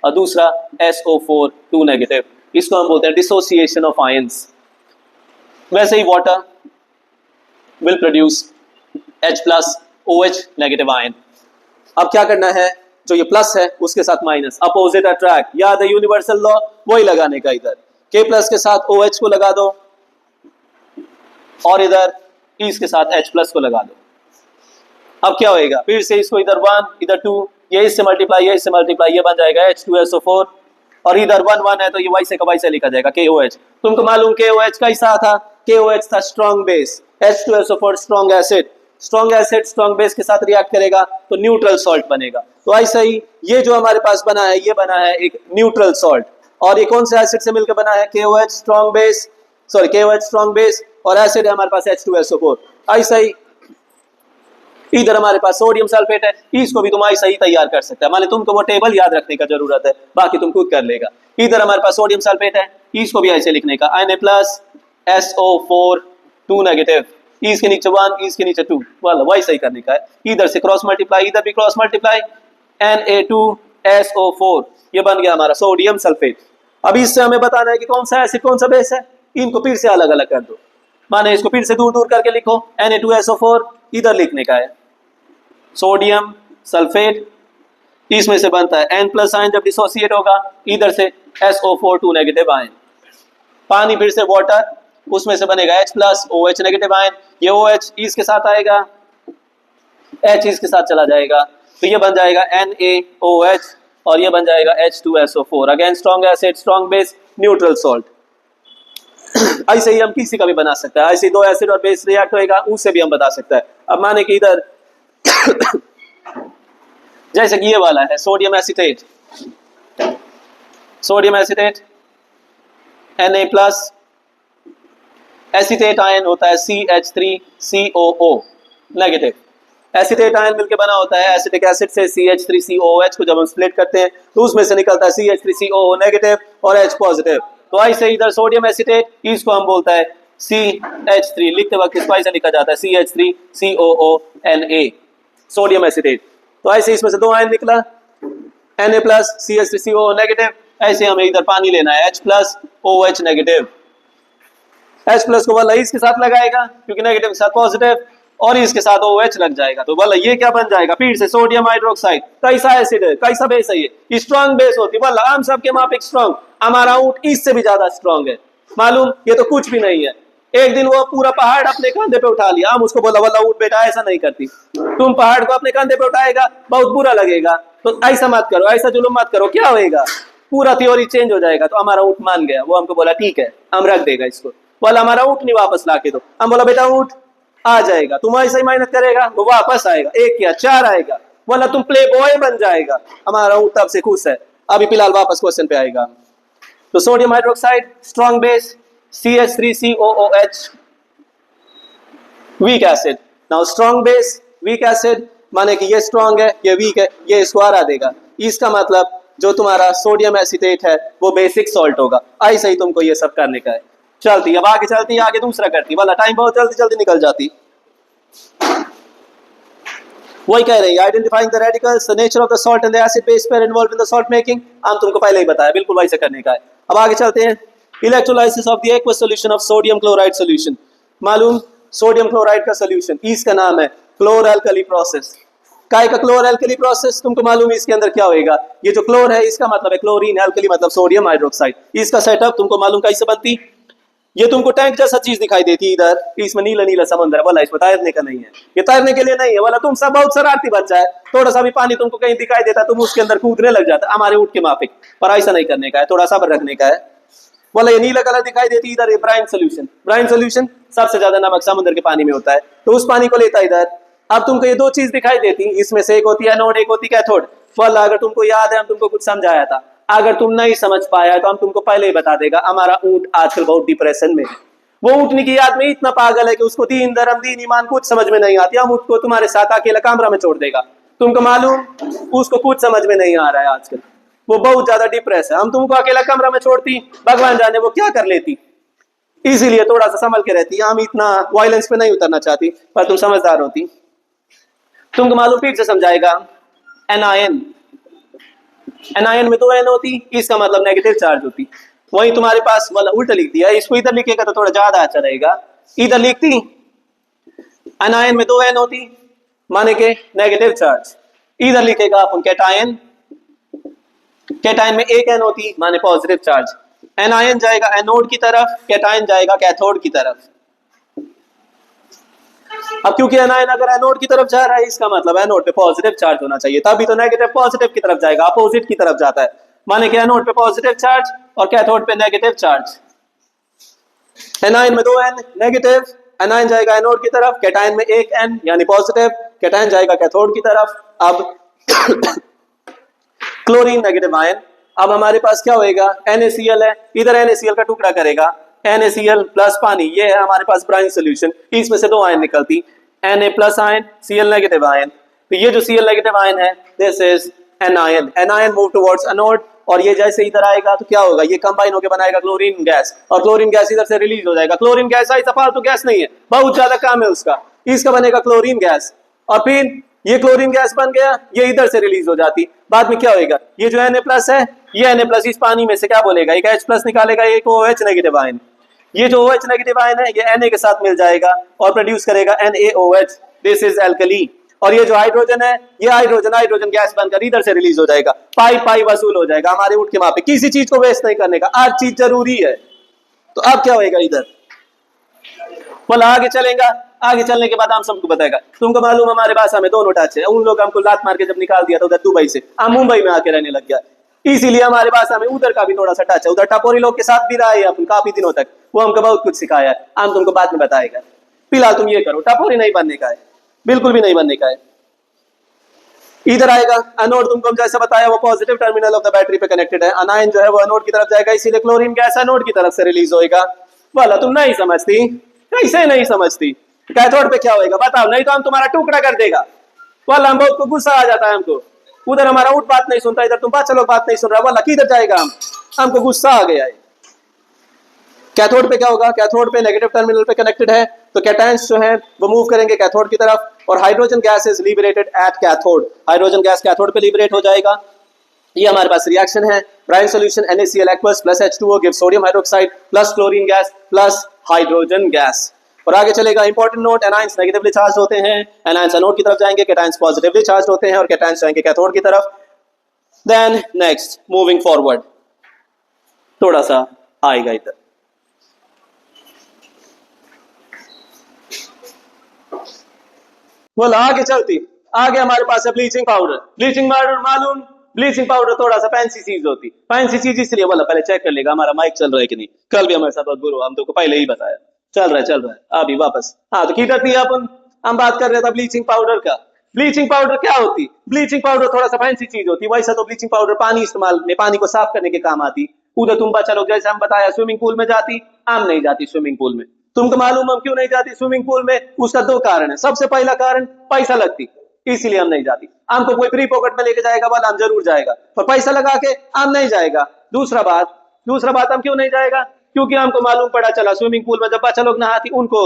और दूसरा SO4 नेगेटिव। इसको हम बोलते हैं डिसोसिएशन ऑफ आयंस। वैसे ही water will produce H+ OH negative ion. अब क्या करना है, जो ये प्लस है उसके साथ माइनस, अपोजिट अट्रैक्ट, याद है यूनिवर्सल लॉ, वही लगाने का। इधर K+ के साथ OH को लगा दो और इधर इसके साथ H+ को लगा दो। अब क्या होएगा, फिर से इसको इधर 1 इधर 2, ये इससे मल्टीप्लाई, ये इससे मल्टीप्लाई, ये बन जाएगा H2SO4 और इधर 1 1 है तो ये वैसे का वैसे लिखा जाएगा KOH। तुमको मालूम KOH कैसा था, KOH था strong base, H2SO4 strong acid. Strong acid strong base के साथ रिएक्ट करेगा तो न्यूट्रल सॉल्ट बनेगा। तो ऐसा ही ये जो हमारे पास बना है, ये बना है एक न्यूट्रल सॉल्ट। और ये कौन से एसिड से मिलकर बना है, KOH strong base, sorry KOH strong base और एसिड है हमारे पास H2SO4। ऐसा ही इधर हमारे पास सोडियम सल्फेट है, इसको भी तुम ऐसा ही तैयार कर सकते हैं, माने तुमको वो टेबल याद रखने का जरूरत है, बाकी तुम खुद कर लेगा। इधर हमारे पास सोडियम सल्फेट है, इसको भी ऐसे लिखने का Na+ SO4 नेगेटिव, इसके नीचे 1 इसके नीचे 2, वाला वैसा ही करने का है। इधर से क्रॉस मल्टीप्लाई, इधर भी क्रॉस मल्टीप्लाई, Na2SO4, ये बन गया हमारा सोडियम सल्फेट। अब इससे हमें बताना है कि कौन सा एसिड कौन सा बेस है, इनको फिर से अलग अलग कर दो, माने इसको फिर से दूर दूर करके लिखो। Na2SO4 इधर लिखने का है, सोडियम सल्फेट, इसमें से बनता है N+ आयन, जब डिसोसिएट होगा इधर से SO4 नेगेटिव आयन। पानी फिर से वाटर, उसमें से बनेगा H+ OH नेगेटिव आयन, ये OH इसके साथ आएगा, H इसके साथ चला जाएगा, तो ये बन जाएगा NaOH और ये बन जाएगा H2SO4। Again strong acid strong base neutral salt. ऐसे ही हम किसी का भी बना सकते हैं, ऐसे ही दो एसिड और बेस रिएक्ट होएगा उससे भी हम बता सकते हैं। अब माने कि इधर जैसे कि ये वाला है sodium acetate, sodium acetate Na plus, acetate ion होता है CH3COO नेगेटिव, एसीटेट आयन मिलकर बना होता है एसिटिक एसिड से CH3COOH को जब हम स्प्लिट करते हैं तो उसमें से निकलता है CH3COO नेगेटिव और H पॉजिटिव। तो ऐसे इधर सोडियम एसीटेट, इसको हम बोलता है CH3, लिखते वक्त इसको ऐसे लिखा जाता है CH3COONA सोडियम एसीटेट। तो ऐसे इसमें से दो आयन निकला Na प्लस CH3COO नेगेटिव, ऐसे हमें इधर पानी लेना है H plus OH negative, H plus को वाला इसके साथ लगाएगा क्योंकि नेगेटिव के साथ पॉजिटिव, और इसके साथ OH लग जाएगा तो वाला ये क्या बन जाएगा फिर से सोडियम हाइड्रोक्साइड। कैसा एसिड है, कैसा बेस है, ये स्ट्रॉन्ग बेस होती है वाला हम सबके माफिक स्ट्रॉन्ग, हमारा ऊंट इससे भी ज्यादा स्ट्रॉन्ग है मालूम, ये तो कुछ भी नहीं है। एक दिन वो पूरा पहाड़ अपने कंधे पे उठा लिया, हम उसको बोला वाला ऊंट बेटा ऐसा नहीं करती, तुम पहाड़ को अपने कंधे पे उठाएगा बहुत बुरा लगेगा, तो ऐसा मत करो, ऐसा जुल्म मत करो, क्या होएगा पूरा थ्योरी चेंज हो जाएगा। तो हमारा ऊंट मान गया, वो हमको बोला ठीक है हम रख देगा इसको, बोला हमारा ऊंट नहीं वापस ला के दो, हम बोला बेटा ऊंट आ जाएगा, तुम ऐसा ही मेहनत करेगा वो वापस आएगा, एक या चार आएगा, बोला तुम प्ले बॉय बन जाएगा, हमारा ऊंट तब से खुश है। अभी फिलहाल वापस क्वेश्चन पे आएगा। तो sodium hydroxide strong base CH3COOH weak acid. Now strong base weak acid माने कि ये स्ट्रॉन्ग है ये वीक है, ये इसको हरा देगा, इसका मतलब जो तुम्हारा सोडियम एसीटेट है वो बेसिक सॉल्ट होगा। ऐसा ही तुमको ये सब करने का है। चलती अब आगे चलती आगे दूसरा करती वाला, टाइम बहुत जल्दी जल्दी निकल जाती। वही कह रही है identifying the radicals, the nature of the salt and the acid base pair involved in the salt making, हम तुमको पहले ही बताया, बिल्कुल वैसे करने का है। अब आगे चलते हैं, electrolysis of the aqueous solution of sodium chloride solution. मालूम सोडियम क्लोराइड का सॉल्यूशन, इसका नाम है क्लोर एल्कली प्रोसेस। काय का क्लोर एल्कली प्रोसेस तुमको मालूम है, इसके अंदर क्या होएगा, ये जो क्लोर है इसका मतलब है क्लोरीन, एल्कली मतलब सोडियम हाइड्रोक्साइड। इसका सेटअप तुमको मालूम कैसे बनती, ये तुमको टैंक जैसा चीज दिखाई देती है इधर, इसमें नीला नीला समंदर है, बोला इसमें तैरने का नहीं है, ये तैरने के लिए नहीं है, बोला तुम सब बहुत शरारती बच्चा है, थोड़ा सा भी पानी तुमको कहीं दिखाई देता है तुम उसके अंदर कूदने लग जाता है, हमारे ऊँट के माफिक, पर ऐसा नहीं करने का है, थोड़ा सब्र रखने का है। बोला ये नीला कलर दिखाई देती इधर, ये ब्राइन सोल्यूशन, ब्राइन सोल्यूशन सबसे ज्यादा नमक समुद्र के पानी में होता है, तो उस पानी को लेता है इधर। अब तुमको ये दो चीज दिखाई देती, इसमें से एक होती है एनोड एक होती है कैथोड। बोला अगर तुमको याद है हम तुमको कुछ समझाया था, अगर तुम नहीं समझ पाया तो हम तुमको पहले ही बता देगा, हमारा ऊँट आजकल बहुत डिप्रेशन में है, वो ऊँटनी की याद में इतना पागल है कि उसको दीन धर्म दीन ईमान कुछ समझ में नहीं आती, हम उसको तुम्हारे साथ अकेला कमरा में छोड़ देगा, तुमको मालूम उसको कुछ समझ में नहीं आ रहा है आजकल, वो बहुत ज्यादा डिप्रेस है, हम तुमको अकेला कमरा में छोड़ती भगवान जाने वो क्या कर लेती, इसीलिए थोड़ा सा संभल के रहती। हम इतना वायलेंस पे नहीं उतरना चाहती, पर तुम समझदार होती। तुमको मालूम फिर से समझाएगा, एनायन, एनायन में दो एन होती, इसका मतलब नेगेटिव चार्ज होती, वही तुम्हारे पास वाला उल्टा लिख दिया, इसको इधर लिखेगा तो थोड़ा ज्यादा अच्छा रहेगा, इधर लिखती एनायन में दो एन होती माने के नेगेटिव चार्ज, इधर लिखेगा अपन कैटायन, कैटायन में एक एन होती माने पॉजिटिव चार्ज, एनायन जाएगा एनोड की तरफ, कैटायन जाएगा कैथोड की तरफ। अब क्योंकि एनायन अगर एनोड की तरफ जा रहा है इसका मतलब एनोड पे पॉजिटिव चार्ज होना चाहिए, तभी तो नेगेटिव पॉजिटिव की तरफ जाएगा, अपोजिट की तरफ जाता है, माने कि एनोड पे पॉजिटिव चार्ज और कैथोड पे नेगेटिव चार्ज। एनायन में दो एन नेगेटिव, एनायन जाएगा एनोड की तरफ, कैटायन में एक एन यानी पॉजिटिव, कैटायन जाएगा कैथोड की तरफ। अब क्लोरीन नेगेटिव आयन, अब हमारे पास क्या होएगा, NaCl है, इधर NaCl का टुकड़ा करेगा, NaCl प्लस पानी, ये है हमारे पास ब्राइन सोल्यूशन, इसमें से दो आयन निकलती, Na plus ion Cl negative ion. तो ये जो Cl नेगेटिव आयन है this is anion, anion move towards anode, और ये जैसे इधर आएगा तो क्या होगा, ये कंबाइन होकर बनाएगा क्लोरीन गैस, और क्लोरीन गैस इधर से रिलीज हो जाएगा। क्लोरीन गैस ऐसा फालतू गैस नहीं है, बहुत ज्यादा काम है उसका, इसका बनेगा क्लोरीन गैस, और फिर ये क्लोरीन गैस बन गया, ये इधर से रिलीज हो जाती। बाद में क्या होएगा, ये जो Na प्लस है, ये Na प्लस इस पानी में से क्या बोलेगा, एक H प्लस निकालेगा, एक OH नेगेटिव आयन, ये जो OH नेगेटिव आयन है ये Na के साथ मिल जाएगा और प्रोड्यूस करेगा NaOH, दिस इज एल्कली। और ये जो हाइड्रोजन है, ये हाइड्रोजन हाइड्रोजन गैस बनकर इधर से रिलीज हो जाएगा, पाई पाई वसूल हो जाएगा हमारे ऊँट के मापे, किसी चीज को वेस्ट नहीं करने का, हर चीज जरूरी है। तो अब क्या होएगा इधर, बोला आगे चलेगा, आगे चलने के बाद हम सबको बताएगा। तुमको मालूम हमारे भाषा में दोनों टच है, उन लोग हमको लात मार के जब निकाल दिया था उधर दुबई से, हम मुंबई में आके रहने लग गया, इसीलिए हमारे पास हमें उधर का भी थोड़ा सा टच है, उधर टपोरी लोग के साथ भी रहा है अपन काफी दिनों तक, वो हमको बहुत कुछ सिखाया है, हम तुमको बाद में बताएगा। फिलहाल तुम ये करो, टपोरी नहीं बनने का है, बिल्कुल भी नहीं बनने का है। इधर आएगा एनोड, तुमको जैसे बताया वो positive terminal of the battery पे कनेक्टेड है, अनायन जो है वो एनोड की तरफ जाएगा, इसीलिए क्लोरीन गैस एनोड की तरफ से रिलीज होएगा। वाला तुम नहीं समझती, कैसे नहीं समझती? कैथोड पे क्या होएगा बताओ, नहीं तो हम तुम्हारा टुकड़ा कर देगा। वाला हम बहुत को गुस्सा आ जाता है हमको, उधर हमारा उठ बात नहीं सुनता, इधर तुम बात लोग बात नहीं सुन रहा, वाला किधर जाएगा हम, हमको गुस्सा आ गया है। कैथोड पे क्या होगा, कैथोड पे नेगेटिव टर्मिनल पे कनेक्टेड है, तो कैटायंस जो है वो मूव करेंगे कैथोड की तरफ, और hydrogen gas is liberated at cathode, hydrogen gas cathode पे लिबरेट हो जाएगा। ये हमारे पास रिएक्शन है, brine solution NaCl aqueous plus H2O give sodium hydroxide plus chlorine gas plus hydrogen gas. और आगे चलेगा important note, anions negatively charge होते हैं, एनायंस एनोड की तरफ जाएंगे, कैटायंस पॉजिटिवली चार्ज होते हैं और कैटायंस जाएंगे कैथोड की तरफ। देन नेक्स्ट मूविंग फॉरवर्ड, थोड़ा सा आएगा इधर, बोला आगे चलती, आगे हमारे पास है ब्लीचिंग पाउडर। ब्लीचिंग पाउडर मालूम, ब्लीचिंग पाउडर थोड़ा सा फैंसी चीज होती, फैंसी चीज इसलिए बोला पहले चेक कर लेगा हमारा माइक चल रहा है कि नहीं, कल भी हमारे साथ बहुत गुरु, हम तो पहले ही बताया चल रहा है अभी वापस। हाँ तो किधर थी अपन, हम बात कर रहे थे ब्लीचिंग पाउडर का। ब्लीचिंग पाउडर क्या होती, ब्लीचिंग पाउडर थोड़ा सा फैंसी चीज होती, वैसा तो ब्लीचिंग पाउडर पानी इस्तेमाल में, पानी को साफ करने के काम आती। उधर तुम बच्चा लोग जैसे हम बताया स्विमिंग पूल में जाती, हम नहीं जाती स्विमिंग पूल में। तुमको मालूम हम क्यों नहीं जाती स्विमिंग पूल में, उसका दो कारण है। सबसे पहला कारण पैसा लगती, इसीलिए हम नहीं जाती। हमको कोई फ्री पॉकेट में लेके जाएगा वाला हम जरूर जाएगा, पर पैसा लगा के हम नहीं जाएगा। दूसरा बात हम क्यों नहीं जाएगा, क्योंकि हमको मालूम पड़ा चला स्विमिंग पूल में जब बच्चा लोग नहाती उनको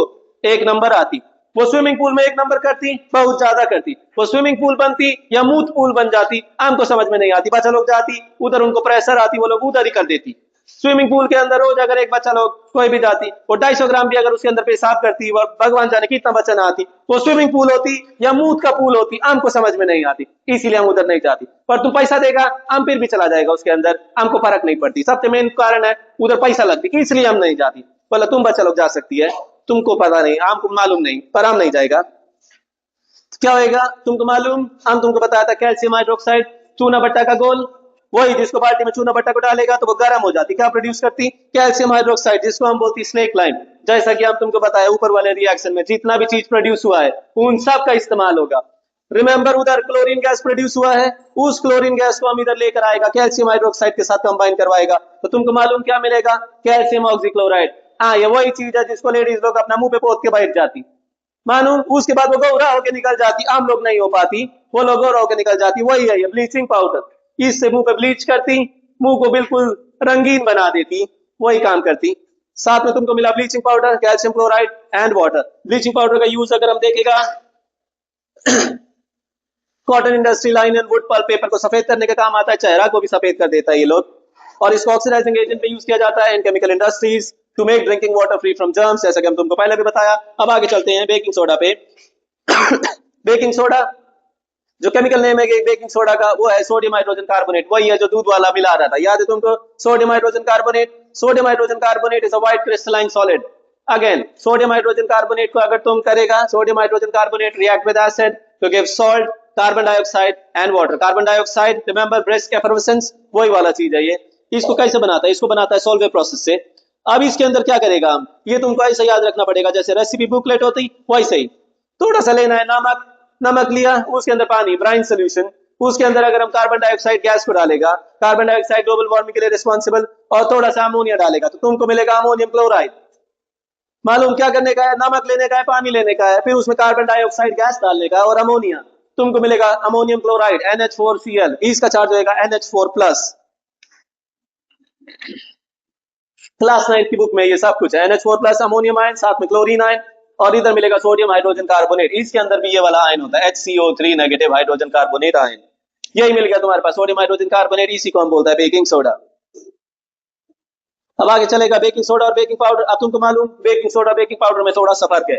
एक नंबर आती, वो स्विमिंग पूल में एक नंबर करती, बहुत ज्यादा करती, वो स्विमिंग पूल बनती या मूत पूल बन जाती, हमको समझ में नहीं आती। बच्चा लोग जाती उधर, उनको प्रेशर आती, वो लोग उधर ही कर देती। स्विमिंग पूल के अंदर रोज अगर एक बच्चा लोग कोई भी जाती, वो 250 ग्राम भी अगर उसके अंदर पेशाब करती, वो भगवान जाने कितना बच्चा ना आती, वो स्विमिंग पूल होती या मूत का पूल होती, हमको समझ में नहीं आती, इसीलिए हम उधर नहीं जाती। पर तू पैसा देगा हम फिर भी चला जाएगा उसके अंदर, हमको फर्क नहीं पड़ती। सबसे मेन कारण है उधर पैसा लगती, इसलिए हम नहीं जाती। बोला तुम बच्चा लोग जा सकती है, तुमको पता नहीं, हमको मालूम नहीं, पर हम नहीं जाएगा। क्या होएगा तुमको मालूम, हम तुमको बताया था कैल्शियम हाइड्रोक्साइड, चूना भट्टा का गोल, वही जिसको बाल्टी में चूना भट्टा को डालेगा तो वो गर्म हो जाती, क्या प्रोड्यूस करती, कैल्शियम हाइड्रोक्साइड, जिसको हम बोलती स्नेक लाइम। जैसा कि हम तुमको बताया ऊपर वाले रिएक्शन में जितना भी चीज प्रोड्यूस हुआ है उन सब का इस्तेमाल होगा। रिमेंबर उधर क्लोरीन गैस प्रोड्यूस हुआ है, उस क्लोरीन गैस को हम इधर लेकर आएगा, कैल्शियम हाइड्रोक्साइड के साथ कंबाइन करवाएगा, तो तुमको मालूम क्या मिलेगा, कैल्शियम ऑक्सीक्लोराइड। हाँ ये वही चीज है जिसको लेडीज लोग अपना मुंह पे पोत के बैठ जाती, मालूम, उसके बाद वो गोरा होकर निकल जाती, आम लोग नहीं हो पाती, वो लोग गोरा होकर निकल जाती। वही है ये ब्लीचिंग पाउडर, इससे मुंह पे ब्लीच करती, मुंह को बिल्कुल रंगीन बना देती, वही काम करती। साथ में तुमको मिला bleaching powder, calcium chloride and water. Bleaching powder का यूज अगर हम देखेगा cotton industry, line and wood pulp paper को सफेद करने का काम आता है, चेहरा को भी सफेद कर देता है ये लोग, और इसको ऑक्सीडाइजिंग एजेंट पे यूज किया जाता है in chemical industries to make drinking water free from germs, जैसा कि हम तुमको पहले भी बताया। अब आगे चलते हैं बेकिंग सोडा पे। बेकिंग सोडा जो केमिकल नेम है बेकिंग सोडा का, वो है सोडियम हाइड्रोजन कार्बोनेट, वही है जो दूध वाला मिला रहा था, याद है तुमको, sodium hydrogen carbonate. Sodium hydrogen carbonate is a white crystalline solid. Again sodium hydrogen carbonate को अगर तुम करेगा, sodium hydrogen carbonate react with acid to give salt, carbon dioxide and water. Carbon dioxide remember brisk effervescence, वही वाला चीज है ये। इसको कैसे बनाता है, इसको बनाता है सॉल्वे प्रोसेस से। अब इसके अंदर क्या करेगा हम, ये तुमको ऐसे याद रखना पड़ेगा, जैसे रेसिपी बुकलेट होती वैसे ही, थोड़ा सा लेना है नमक, नमक लिया, उसके अंदर पानी, ब्राइन सोल्यूशन, उसके अंदर अगर हम कार्बन डाइऑक्साइड गैस को डालेगा, कार्बन डाइऑक्साइड ग्लोबल वार्मिंग के लिए रिस्पॉन्सिबल, और थोड़ा सा अमोनिया डालेगा तो तुमको मिलेगा अमोनियम क्लोराइड। मालूम क्या करने का है, नमक लेने का है, पानी लेने का है, फिर उसमें कार्बन डाइऑक्साइड गैस डालने का और अमोनिया, तुमको मिलेगा अमोनियम क्लोराइड NH4Cl। इसका चार्ज होगा NH4+। क्लास 9 की बुक में ये सब कुछ है, NH4+ अमोनियम आयन, साथ में क्लोरीन आयन, और इधर मिलेगा सोडियम हाइड्रोजन कार्बोनेट, इसके अंदर भी ये वाला आयन होता है HCO3 negative hydrogen carbonate ion. यही मिल गया तुम्हारे पास सोडियम हाइड्रोजन कार्बोनेट, इसी को हम बोलते हैं बेकिंग सोडा। अब आगे चलेगा बेकिंग सोडा और बेकिंग पाउडर। अब तुमको मालूम बेकिंग सोडा बेकिंग पाउडर में थोड़ा सा फर्क है।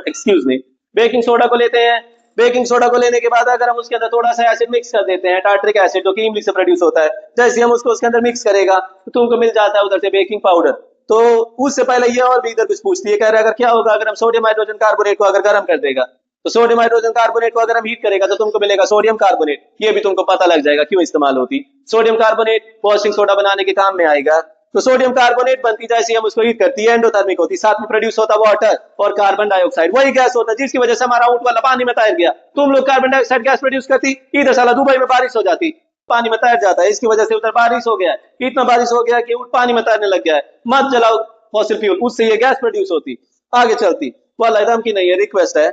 एक्सक्यूज मी, बेकिंग सोडा को लेते हैं, बेकिंग सोडा को लेने के बाद अगर हम उसके अंदर थोड़ा सा एसिड मिक्स कर देते हैं, टार्ट्रिक एसिड जो कि इमली से प्रोड्यूस होता है, जैसे हम उसको उसके अंदर मिक्स करेगा तो तुमको मिल जाता है उधर से बेकिंग पाउडर। तो उससे पहले ये और भी इधर कुछ पूछती है, कह रहा है अगर क्या होगा अगर हम सोडियम हाइड्रोजन कार्बोनेट को अगर गर्म कर देगा, तो सोडियम हाइड्रोजन कार्बोनेट को अगर हम हीट करेगा तो तुमको मिलेगा सोडियम कार्बोनेट। ये भी तुमको पता लग जाएगा क्यों इस्तेमाल होती। सोडियम कार्बोनेट वॉशिंग सोडा बनाने के काम में आएगा। तो सोडियम कार्बोनेट बनती जैसे हम उसको हीट करती है एंडोथर्मिक होती, साथ में प्रोड्यूस होता वाटर और कार्बन डाइऑक्साइड, वही गैस होता है जिसकी वजह से हमारा ऊंट वाला पानी में तैर गया। तुम लोग कार्बन डाइऑक्साइड गैस प्रोड्यूस करती, इधर साला दुबई में बारिश हो जाती, पानी में तैर जाता है, इसकी वजह से उधर बारिश हो गया है, इतना बारिश हो गया कि ऊंट पानी में तैरने लग गया है। मत जलाओ फॉसिल फ्यूल, उससे ये गैस प्रोड्यूस होती, आगे चलती। वाला एकदम की नहीं है, रिक्वेस्ट है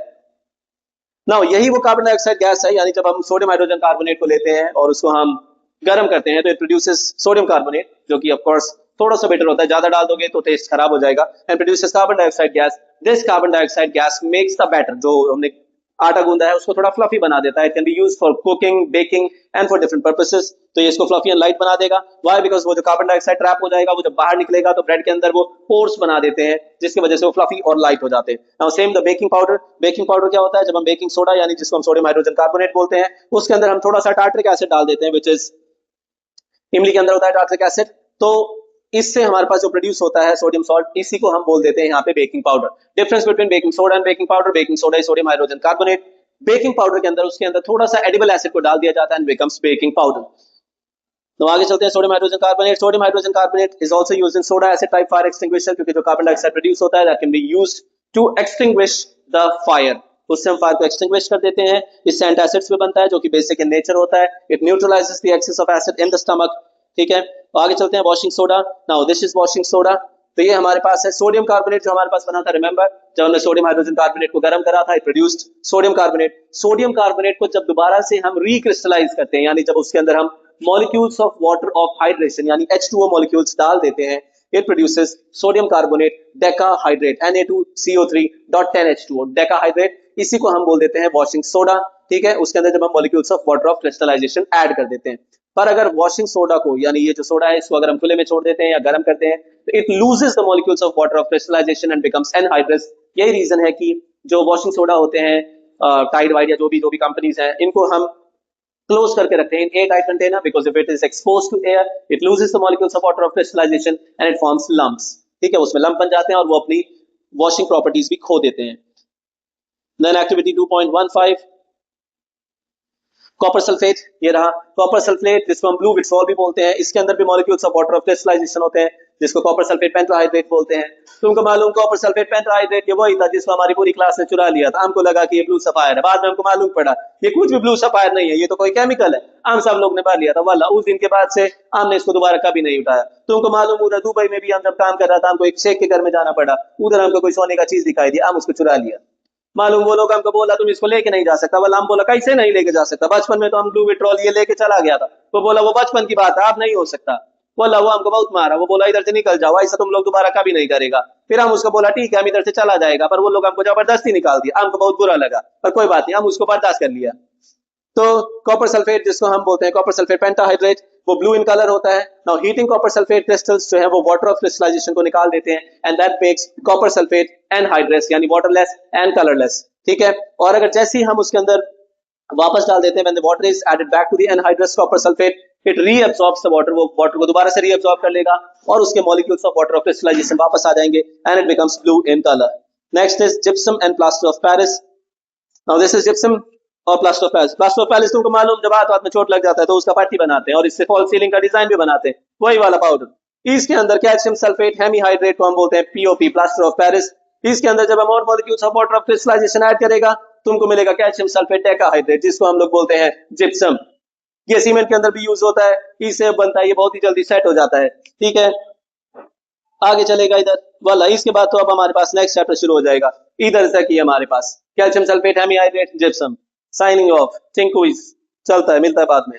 ना। यही वो कार्बन डाइऑक्साइड गैस है, यानी जब हम सोडियम हाइड्रोजन कार्बोनेट को लेते हैं और उसको हम गर्म करते हैं तो इट प्रोड्यूसेस सोडियम कार्बोनेट, जो कि ऑफ कोर्स थोड़ा सा बेटर होता है, ज्यादा डाल दोगे तो टेस्ट खराब हो जाएगा। And produces carbon dioxide gas. This carbon dioxide gas makes the batter, जो हमने आटा गूंदा है उसको थोड़ा फ्लफी बना देता है। It can be used for cooking, baking and for different purposes. तो ये इसको फ्लफी एंड लाइट बना देगा। व्हाई? बिकॉज वो जो कार्बन डाइऑक्साइड ट्रैप हो जाएगा, वो जब बाहर निकलेगा तो ब्रेड के अंदर वो पोर्स बना देते हैं, जिसकी वजह से वो फ्लफी और लाइट हो जाते हैं। Now same the baking powder. Baking powder क्या होता है? जब हम बेकिंग सोडा यानी जिसको हम सोडियम हाइड्रोजन कार्बोनेट बोलते हैं, उसके अंदर हम थोड़ा सा टार्टरिक एसिड डाल देते हैं, विच इज इमली के अंदर होता है टार्टरिक एसिड। तो इससे हमारे पास जो प्रोड्यूस होता है सोडियम सॉल्ट, इसी को हम बोल देते हैं यहाँ पे baking powder. Difference between baking soda and baking powder, baking soda is sodium hydrogen carbonate. Baking powder के अंदर उसके अंदर थोड़ा सा एडिबल एसिड को डाल दिया जाता है एंड बिकम्स बेकिंग पाउडर। तो आगे चलते हैं sodium hydrogen carbonate. Sodium hydrogen carbonate is also used in soda acid type fire extinguisher, क्योंकि जो कार्बन डाइऑक्साइड प्रोड्यूस होता है that can be used to extinguish the fire. उससे हम फायर को एक्सटिंग्विश कर देते हैं। इससे एंटासिड्स भी बनता है जो कि बेसिक इन नेचर होता है। It neutralises the excess of acid in the stomach. ठीक है, तो आगे चलते हैं washing soda. Now this is washing soda. तो ये हमारे पास है सोडियम कार्बोनेट जो हमारे पास बना था। रिमेंबर जब हमने सोडियम हाइड्रोजन कार्बोनेट को गर्म करा था, it produced sodium carbonate. Sodium carbonate को जब दोबारा से हम रिक्रिस्टलाइज करते हैं, यानी जब उसके अंदर हम molecules of water of hydration यानी H2O मॉलिक्यूल्स डाल देते हैं, it produces sodium carbonate decahydrate Na2CO3.10H2O decahydrate. इसी को हम बोल देते हैं वॉशिंग सोडा। ठीक है, उसके अंदर जब हम molecules of water of crystallisation add कर देते हैं। पर अगर वॉशिंग सोडा को यानी ये जो सोडा है इसको अगर हम खुले में छोड़ देते हैं या गर्म करते हैं तो it loses the molecules of water of crystallisation and becomes anhydrous. यही रीजन है कि जो वॉशिंग सोडा होते हैं टाइड वाइड या जो भी कंपनीज हैं, इनको हम क्लोज करके रखते हैं air tight container, because if it is exposed to air it loses the molecules of water of crystallisation and it forms lumps. ठीक है, उसमें लंप बन जाते हैं और वो अपनी वॉशिंग प्रॉपर्टीज भी खो देते हैं। Then activity 2.15 copper sulphate. ये रहा कॉपर सल्फेट, जिसको हम ब्लू विट्रॉल भी बोलते हैं। इसके अंदर भी molecules of water of crystallisation होते हैं, जिसको कॉपर सल्फेट पेंटाहाइड्रेट बोलते हैं। तुमको मालूम कॉपर सल्फेट पेंटाहाइड्रेट ये वही था जिसको हमारी पूरी क्लास ने चुरा लिया था। हमको लगा कि ये ब्लू सफायर है, बाद में हमको मालूम पड़ा ये कुछ भी ब्लू सफायर नहीं है, ये तो कोई केमिकल है। हम सब लोग ने पढ़ लिया था। वाला उस दिन के बाद से हमने इसको दोबारा कभी नहीं उठाया। तुमको मालूम उधर दुबई में भी हम जब काम कर रहा था, हमको एक शेख के घर में जाना पड़ा, उधर हमको कोई सोने का चीज दिखाई दी, हम उसको चुरा लिया। मालूम वो लोग हमको बोला तुम इसको लेके नहीं जा सकता। वाला हम बोला कैसे नहीं लेके जा सकता, बचपन में तो हम ब्लू विट्रॉल ये लेके चला गया था। वो बोला वो बचपन की बात है, अब नहीं हो सकता। बोला वो हमको बहुत मारा, वो बोला इधर से निकल जाओ, ऐसा तुम लोग दोबारा कभी नहीं करेगा। फिर हम उसको बोला ठीक है हम इधर से चला जाएगा, पर वो लोग हमको जबरदस्ती निकाल दिया। हमको बहुत बुरा लगा, पर कोई बात नहीं, हम उसको बर्दाश्त कर लिया। तो कॉपर सल्फेट जिसको हम बोलते हैं कॉपर सल्फेट पेंटाहाइड्रेट, वो ब्लू इन कलर होता है। Now heating copper sulphate crystals जो है वो वाटर ऑफ क्रिस्टलाइजेशन को निकाल देते हैं and that makes copper sulphate anhydrous यानी वाटरलेस एंड कलरलेस। ठीक है, और अगर जैसे ही हम उसके अंदर वापस डाल देते हैं when the water is added back to the anhydrous copper sulphate, it reabsorbs the water, वो वाटर को दोबारा से रीअब्सॉर्ब कर लेगा और उसके molecules of water of crystallisation वापस आ जाएंगे and it becomes blue in colour. Next is gypsum and plaster of Paris. Now this is gypsum और plaster of Paris. Plaster of Paris तुमको मालूम जब हाथ में चोट लग जाता है तो उसका पट्टी बनाते हैं और इससे फॉल सीलिंग का डिजाइन भी बनाते हैं, वही वाला पाउडर। इसके अंदर कैल्शियम सल्फेट हेमीहाइड्रेट को हम बोलते हैं पीओपी, प्लास्टर ऑफ पेरिस। इसके अंदर जब हम और molecules of water of crystallisation add करेगा तुमको मिलेगा कैल्शियम सल्फेट डेकाहाइड्रेट, जिसको हम लोग बोलते हैं जिप्सम। ये सीमेंट के अंदर भी यूज होता है, इससे बनता है, ये बहुत ही जल्दी सेट हो जाता है। ठीक है, आगे चलेगा इधर वाला। इसके बाद तो अब हमारे पास नेक्स्ट चैप्टर शुरू हो जाएगा। इधर तक ही हमारे पास calcium sulphate hemihydrate gypsum. Signing off, think quiz चलता है, मिलता है बाद में।